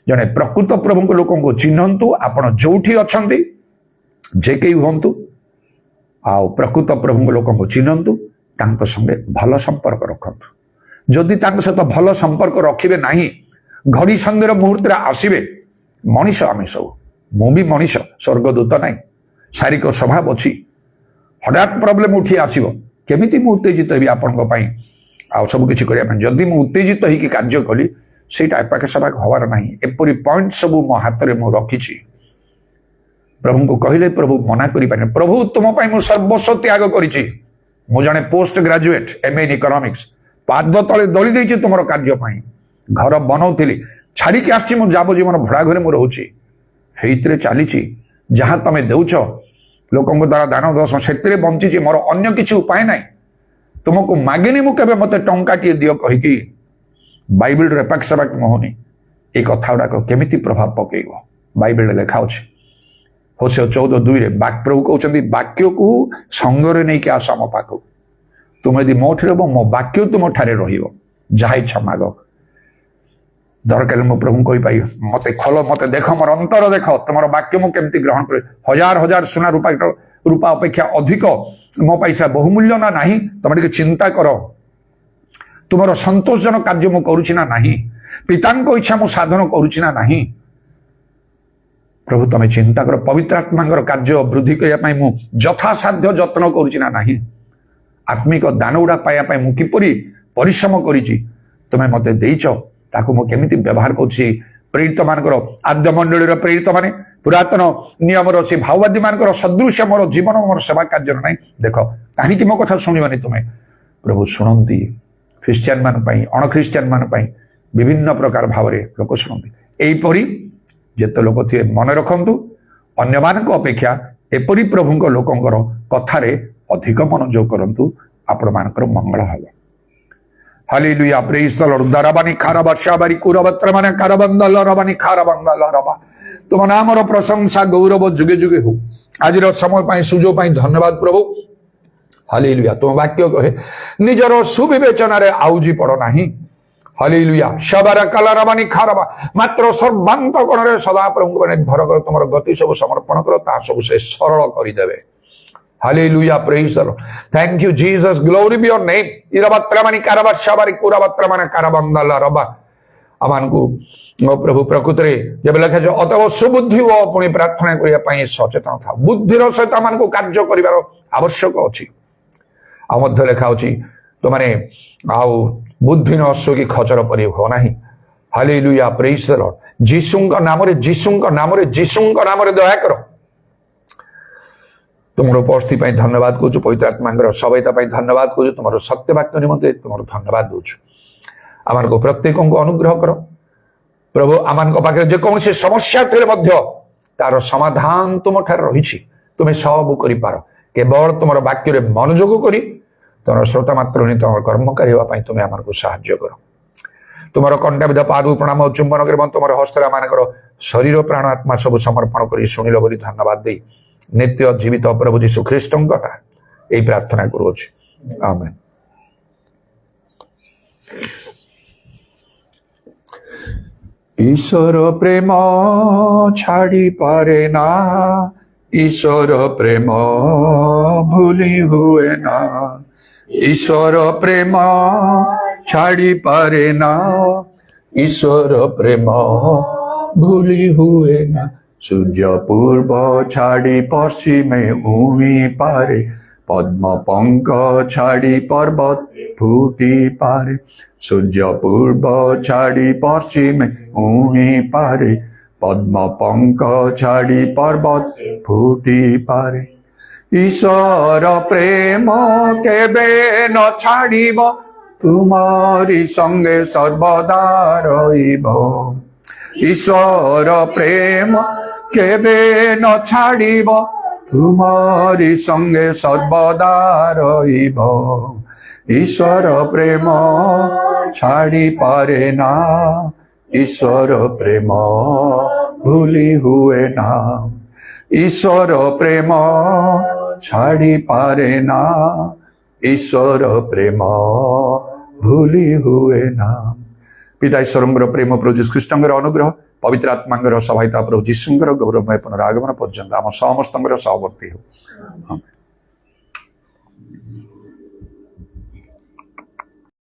ଜଣେ ପ୍ରକୃତ ପ୍ରଭୁଙ୍କ ଲୋକଙ୍କୁ ଚିହ୍ନନ୍ତୁ। ଆପଣ ଯୋଉଠି ଅଛନ୍ତି ଯେ କେହି ହୁଅନ୍ତୁ, ଆଉ ପ୍ରକୃତ ପ୍ରଭୁଙ୍କ ଲୋକଙ୍କୁ ଚିହ୍ନନ୍ତୁ, ତାଙ୍କ ସଙ୍ଗେ ଭଲ ସମ୍ପର୍କ ରଖନ୍ତୁ। ଯଦି ତାଙ୍କ ସହିତ ଭଲ ସମ୍ପର୍କ ରଖିବେ ନାହିଁ, ଘଡ଼ି ସନ୍ଧିର ମୁହୂର୍ତ୍ତରେ ଆସିବେ। ମଣିଷ ଆମେ ସବୁ, ମୁଁ ବି ମଣିଷ, ସ୍ୱର୍ଗଦୂତ ନାହିଁ, ଶାରୀରିକ ସ୍ୱଭାବ ଅଛି। ହଠାତ୍ ପ୍ରୋବ୍ଲେମ ଉଠି ଆସିବ, କେମିତି ମୁଁ ଉତ୍ତେଜିତ ହେବି ଆପଣଙ୍କ ପାଇଁ? ଆଉ ସବୁ କିଛି କରିବା ପାଇଁ ଯଦି ମୁଁ ଉତ୍ତେଜିତ ହେଇକି କାର୍ଯ୍ୟ କଲି ସେଇଟା ଏପାଖ ସେପାଖ ହବାର ନାହିଁ। ଏପରି ପଏଣ୍ଟ ସବୁ ମୋ ହାତରେ ମୁଁ ରଖିଛି। ପ୍ରଭୁଙ୍କୁ କହିଲେ ପ୍ରଭୁ ମନା କରିପାରିବେ। ପ୍ରଭୁ ତୁମ ପାଇଁ ମୁଁ ସର୍ବସ୍ୱ ତ୍ୟାଗ କରିଛି। ମୁଁ ଜଣେ post graduate MA in economics. ପାଦ ତଳେ ଦଳି ଦେଇଛି ତୁମର କାର୍ଯ୍ୟ ପାଇଁ। ଘର ବନଉଥିଲି, ଛାଡ଼ିକି ଆସିଛି। ମୁଁ ଯାବଜୀବନ ଭଡ଼ା ଘରେ ମୁଁ ରହୁଛି, ସେଇଥିରେ ଚାଲିଛି। ଯାହା ତମେ ଦେଉଛ ଲୋକଙ୍କ ଦ୍ୱାରା ଦାନ ଦଶ ସେଥିରେ ବଞ୍ଚିଛି। ମୋର ଅନ୍ୟ କିଛି ଉପାୟ ନାହିଁ। ତୁମକୁ ମାଗିନି ମୁଁ କେବେ ମତେ ଟଙ୍କାଟିଏ ଦିଅ କହିକି। ବାଇବେଲରେ ଏପାଖ ସେପାଖ ମହନି এই କଥା ଗୁଡାକ କେମିତି ପ୍ରଭାବ ପକେଇବ? ବାଇବେଲରେ ଲେଖା ଅଛି ହୋସେୟ 14:2 ପ୍ରଭୁ କହୁଛନ୍ତି ବାକ୍ୟକୁ ସଙ୍ଗରେ ନେଇକି ଆସ ଆମ ପାଖକୁ। ତୁମେ ଯଦି ମୋ ଠାରେ ରହିବ, ମୋ ବାକ୍ୟ ତୁମ ଠାରେ ରହିବ। ଯାହା ଇଚ୍ଛା ମାଗ। ଦରକାର ମୁଁ ପ୍ରଭୁଙ୍କୁ କହିପାରିବି ମତେ ଖୋଲ, ମତେ ଦେଖ, ମୋର ଅନ୍ତର ଦେଖ, ତୁମର ବାକ୍ୟ ମୁଁ କେମିତି ଗ୍ରହଣ କରି। ହଜାର ହଜାର ସୁନା ରୂପା ଅପେକ୍ଷା ଅଧିକ ମୋ ପଇସା ବହୁମୂଲ୍ୟ ନା ନାହିଁ? ତମେ ଟିକେ ଚିନ୍ତା କର। ତୁମର ସନ୍ତୋଷଜନକ କାର୍ଯ୍ୟ ମୁଁ କରୁଛି ନା ନାହିଁ? ପିତାଙ୍କ ଇଚ୍ଛା ମୁଁ ସାଧନ କରୁଛି ନା ନାହିଁ? ପ୍ରଭୁ ତମେ ଚିନ୍ତା କର। ପବିତ୍ର ଆତ୍ମାଙ୍କର କାର୍ଯ୍ୟ ବୃଦ୍ଧି କରିବା ପାଇଁ ମୁଁ ଯଥାସାଧ୍ୟ ଯତ୍ନ କରୁଛି ନା ନାହିଁ? ଆତ୍ମିକ ଦାନ ଗୁଡା ପାଇବା ପାଇଁ ମୁଁ କିପରି ପରିଶ୍ରମ କରିଛି ତୁମେ ମତେ ଦେଇଛ, ତାକୁ ମୁଁ କେମିତି ବ୍ୟବହାର କରୁଛି? ପ୍ରେରିତ ମାନଙ୍କର ଆଦ୍ୟ ମଣ୍ଡଳୀର ପ୍ରେରିତ ମାନେ ପୁରାତନ ନିୟମର ସେ ଭାଓବାଦୀ ମାନଙ୍କର ସଦୃଶ୍ୟ ମୋର ଜୀବନ ମୋର ସେବା କାର୍ଯ୍ୟର ନାହିଁ। ଦେଖ କାହିଁକି ମୋ କଥା ଶୁଣିବନି ତୁମେ? ପ୍ରଭୁ ଶୁଣନ୍ତି ଖ୍ରୀଷ୍ଟିଆନ ମାନ ପାଇଁ, ଅଣଖ୍ରୀଷ୍ଟିଆନ ମାନ ପାଇଁ ବିଭିନ୍ନ ପ୍ରକାର ଭାବରେ ଲୋକ ଶୁଣନ୍ତି। ଏହିପରି ଯେତେ ଲୋକ ଥିବେ ମନେ ରଖନ୍ତୁ, ଅନ୍ୟମାନଙ୍କ ଅପେକ୍ଷା ଏପରି ପ୍ରଭୁଙ୍କ ଲୋକଙ୍କର କଥାରେ ଅଧିକ ମନୋଯୋଗ କରନ୍ତୁ, ଆପଣମାନଙ୍କର ମଙ୍ଗଳ ହେବ। ହାଲେଲୁୟା, ପ୍ରେଜ୍ ଦ ଲର୍ଡ। ଦରବାନି ଖାରବାଶାବାରି କୁରବତ୍ରମାନେ କରବନ୍ଦଲ ରବାନି ଖାରବନ୍ଦଲ ରବା। ତୁମ ନାମର ପ୍ରଶଂସା ଗୌରବ ଯୁଗେ ଯୁଗେ ହଉ। ଆଜିର ସମୟ ପାଇଁ ସୁଯୋଗ ପାଇଁ ଧନ୍ୟବାଦ ପ୍ରଭୁ। ହାଲେଲୁୟା, ତୁମ ବାକ୍ୟ କହେ ନିଜର ସୁବିବେଚନାରେ ଆଉଜି ପଡ ନାହିଁ। ହାଲେଲୁୟା, ଶବାର କଲରବାନି ଖାରବା ମାତ୍ର ସର୍ବାନ୍ତକରଣରେ ସଦା ପ୍ରଭୁଙ୍କ ନିର୍ଭର କର। ତୁମର ଗତି ସବୁ ସମର୍ପଣ କର, ତାହା ସବୁ ସେ ସରଳ କରିଦେବେ। Hallelujah, praise the Lord. Thank you, Jesus. Glory be your name. Irabatramani karabashabari kurabatramana karabandala raba. ଆମମାନଙ୍କୁ ପ୍ରଭୁ ପ୍ରକୃତରେ ଯେବେ ଲେଖାଯାଏ ଅତଃ ସୁବୁଦ୍ଧି ଓ ପୁଣି ପ୍ରାର୍ଥନା କରିବା ପାଇଁ ସଚେତନ ଥାଉ। ବୁଦ୍ଧିର ସହିତ ଆମମାନଙ୍କୁ କାର୍ଯ୍ୟ କରିବାର ଆବଶ୍ୟକ ଅଛି। ଆଉ ମଧ୍ୟ ଲେଖା ଅଛି ତୁମେ ଆଉ ବୁଦ୍ଧି ନ ଶୋକି ଖଚର ପରି ହୁଅ ନାହିଁ। ହାଲେଲୁୟା, ପ୍ରେଜ୍ ଦ ଲର୍ଡ। ଯୀଶୁଙ୍କ ନାମରେ ଦୟା କର। ତୁମର ଉପସ୍ଥିତି ପାଇଁ ଧନ୍ୟବାଦ କହୁଛୁ। ପବିତ୍ର ଆତ୍ମାଙ୍କର ସହାୟତା ପାଇଁ ଧନ୍ୟବାଦ କହୁଛୁ। ତୁମର ସତ୍ୟ ବାକ୍ୟ ନିମନ୍ତେ ତୁମର ଧନ୍ୟବାଦ ଦଉଛୁ। ଆମମାନଙ୍କୁ ପ୍ରତ୍ୟେକଙ୍କୁ ଅନୁଗ୍ରହ କର ପ୍ରଭୁ। ଆମମାନଙ୍କ ପାଖରେ ଯେକୌଣସି ସମସ୍ୟା ଥିଲେ ମଧ୍ୟ ତାର ସମାଧାନ ତୁମଠାରେ ରହିଛି। ତୁମେ ସବୁ କରିପାର। କେବଳ ତୁମର ବାକ୍ୟରେ ମନୋଯୋଗ କରି ତୁମର ଶ୍ରୋତା ମାତ୍ର ହିଁ ତୁମର କର୍ମକାରୀ ହେବା ପାଇଁ ତୁମେ ଆମକୁ ସାହାଯ୍ୟ କର। ତୁମର କଣ୍ଟାବିଧ ପାଦକୁ ପ୍ରଣାମ ଚୁମ୍ବନ କରି ଏବଂ ତୁମର ହସ୍ତରେ ମାନଙ୍କର ଶରୀର ପ୍ରାଣ ଆତ୍ମା ସବୁ ସମର୍ପଣ କରି ଶୁଣିଲ ବୋଲି ଧନ୍ୟବାଦ ଦେଇ ନିତ୍ୟ ଜୀବିତ ପ୍ରଭୁ ଯୀଶୁ ଖ୍ରୀଷ୍ଟଙ୍କ ଏହି ପ୍ରାର୍ଥନା କରୁଅଛି। ଆମେନ୍। ଈଶ୍ୱର ପ୍ରେମ ଛାଡ଼ି ପାରେ ନା, ଈଶ୍ୱର ପ୍ରେମ ଭୁଲି ହୁଏ ନା। ଈଶ୍ୱର ପ୍ରେମ ଛାଡ଼ି ପାରେ ନା, ଈଶ୍ୱର ପ୍ରେମ ଭୁଲି ହୁଏ ନା। ସୂର୍ଯ୍ୟ ପୂର୍ବ ଛାଡ଼ି ପଶ୍ଚିମେ ଉଇଁ ପାରେ, ପଦ୍ମ ପଙ୍କ ଛାଡ଼ି ପର୍ବତ ଫୁଟି ପାରେ। ସୂର୍ଯ୍ୟ ପୂର୍ବ ଛାଡ଼ି ପଶ୍ଚିମେ ଉଇଁ ପାରେ, ପଦ୍ମ ପଙ୍କ ଛାଡ଼ି ପର୍ବତ ଫୁଟି ପାରେ। ଈଶ୍ୱର ପ୍ରେମ କେବେ ନ ଛାଡ଼ିବ, ତୁମରି ସଙ୍ଗେ ସର୍ବଦା ରହିବ। ଈଶ୍ୱର ପ୍ରେମ କେବେ ନ ଛାଡ଼ିବ, ତୁମରି ସଙ୍ଗେ ସର୍ବଦା ରହିବ। ଈଶ୍ୱର ପ୍ରେମ ଛାଡ଼ି ପାରେ ନା, ଈଶ୍ୱର ପ୍ରେମ ଭୁଲି ହୁଏ ନା। ଈଶ୍ୱର ପ୍ରେମ ଛାଡ଼ି ପାରେ ନା, ଈଶ୍ୱର ପ୍ରେମ ଭୁଲି ହୁଏ ନା। ପିତା ଈଶ୍ୱରଙ୍କର ପ୍ରେମ, ପ୍ରଭୁ ଯୀଶୁ ଖ୍ରୀଷ୍ଟଙ୍କର ଅନୁଗ୍ରହ, ପବିତ୍ର ଆତ୍ମାଙ୍କର ସହାୟତା, ପ୍ରଭୁ ଯୀଶୁଙ୍କର ଗୌରବମୟ ପୁନରାଗମନ ପର୍ଯ୍ୟନ୍ତ ଆମ ସମସ୍ତଙ୍କର ସହବର୍ତ୍ତୀ ହେଉ।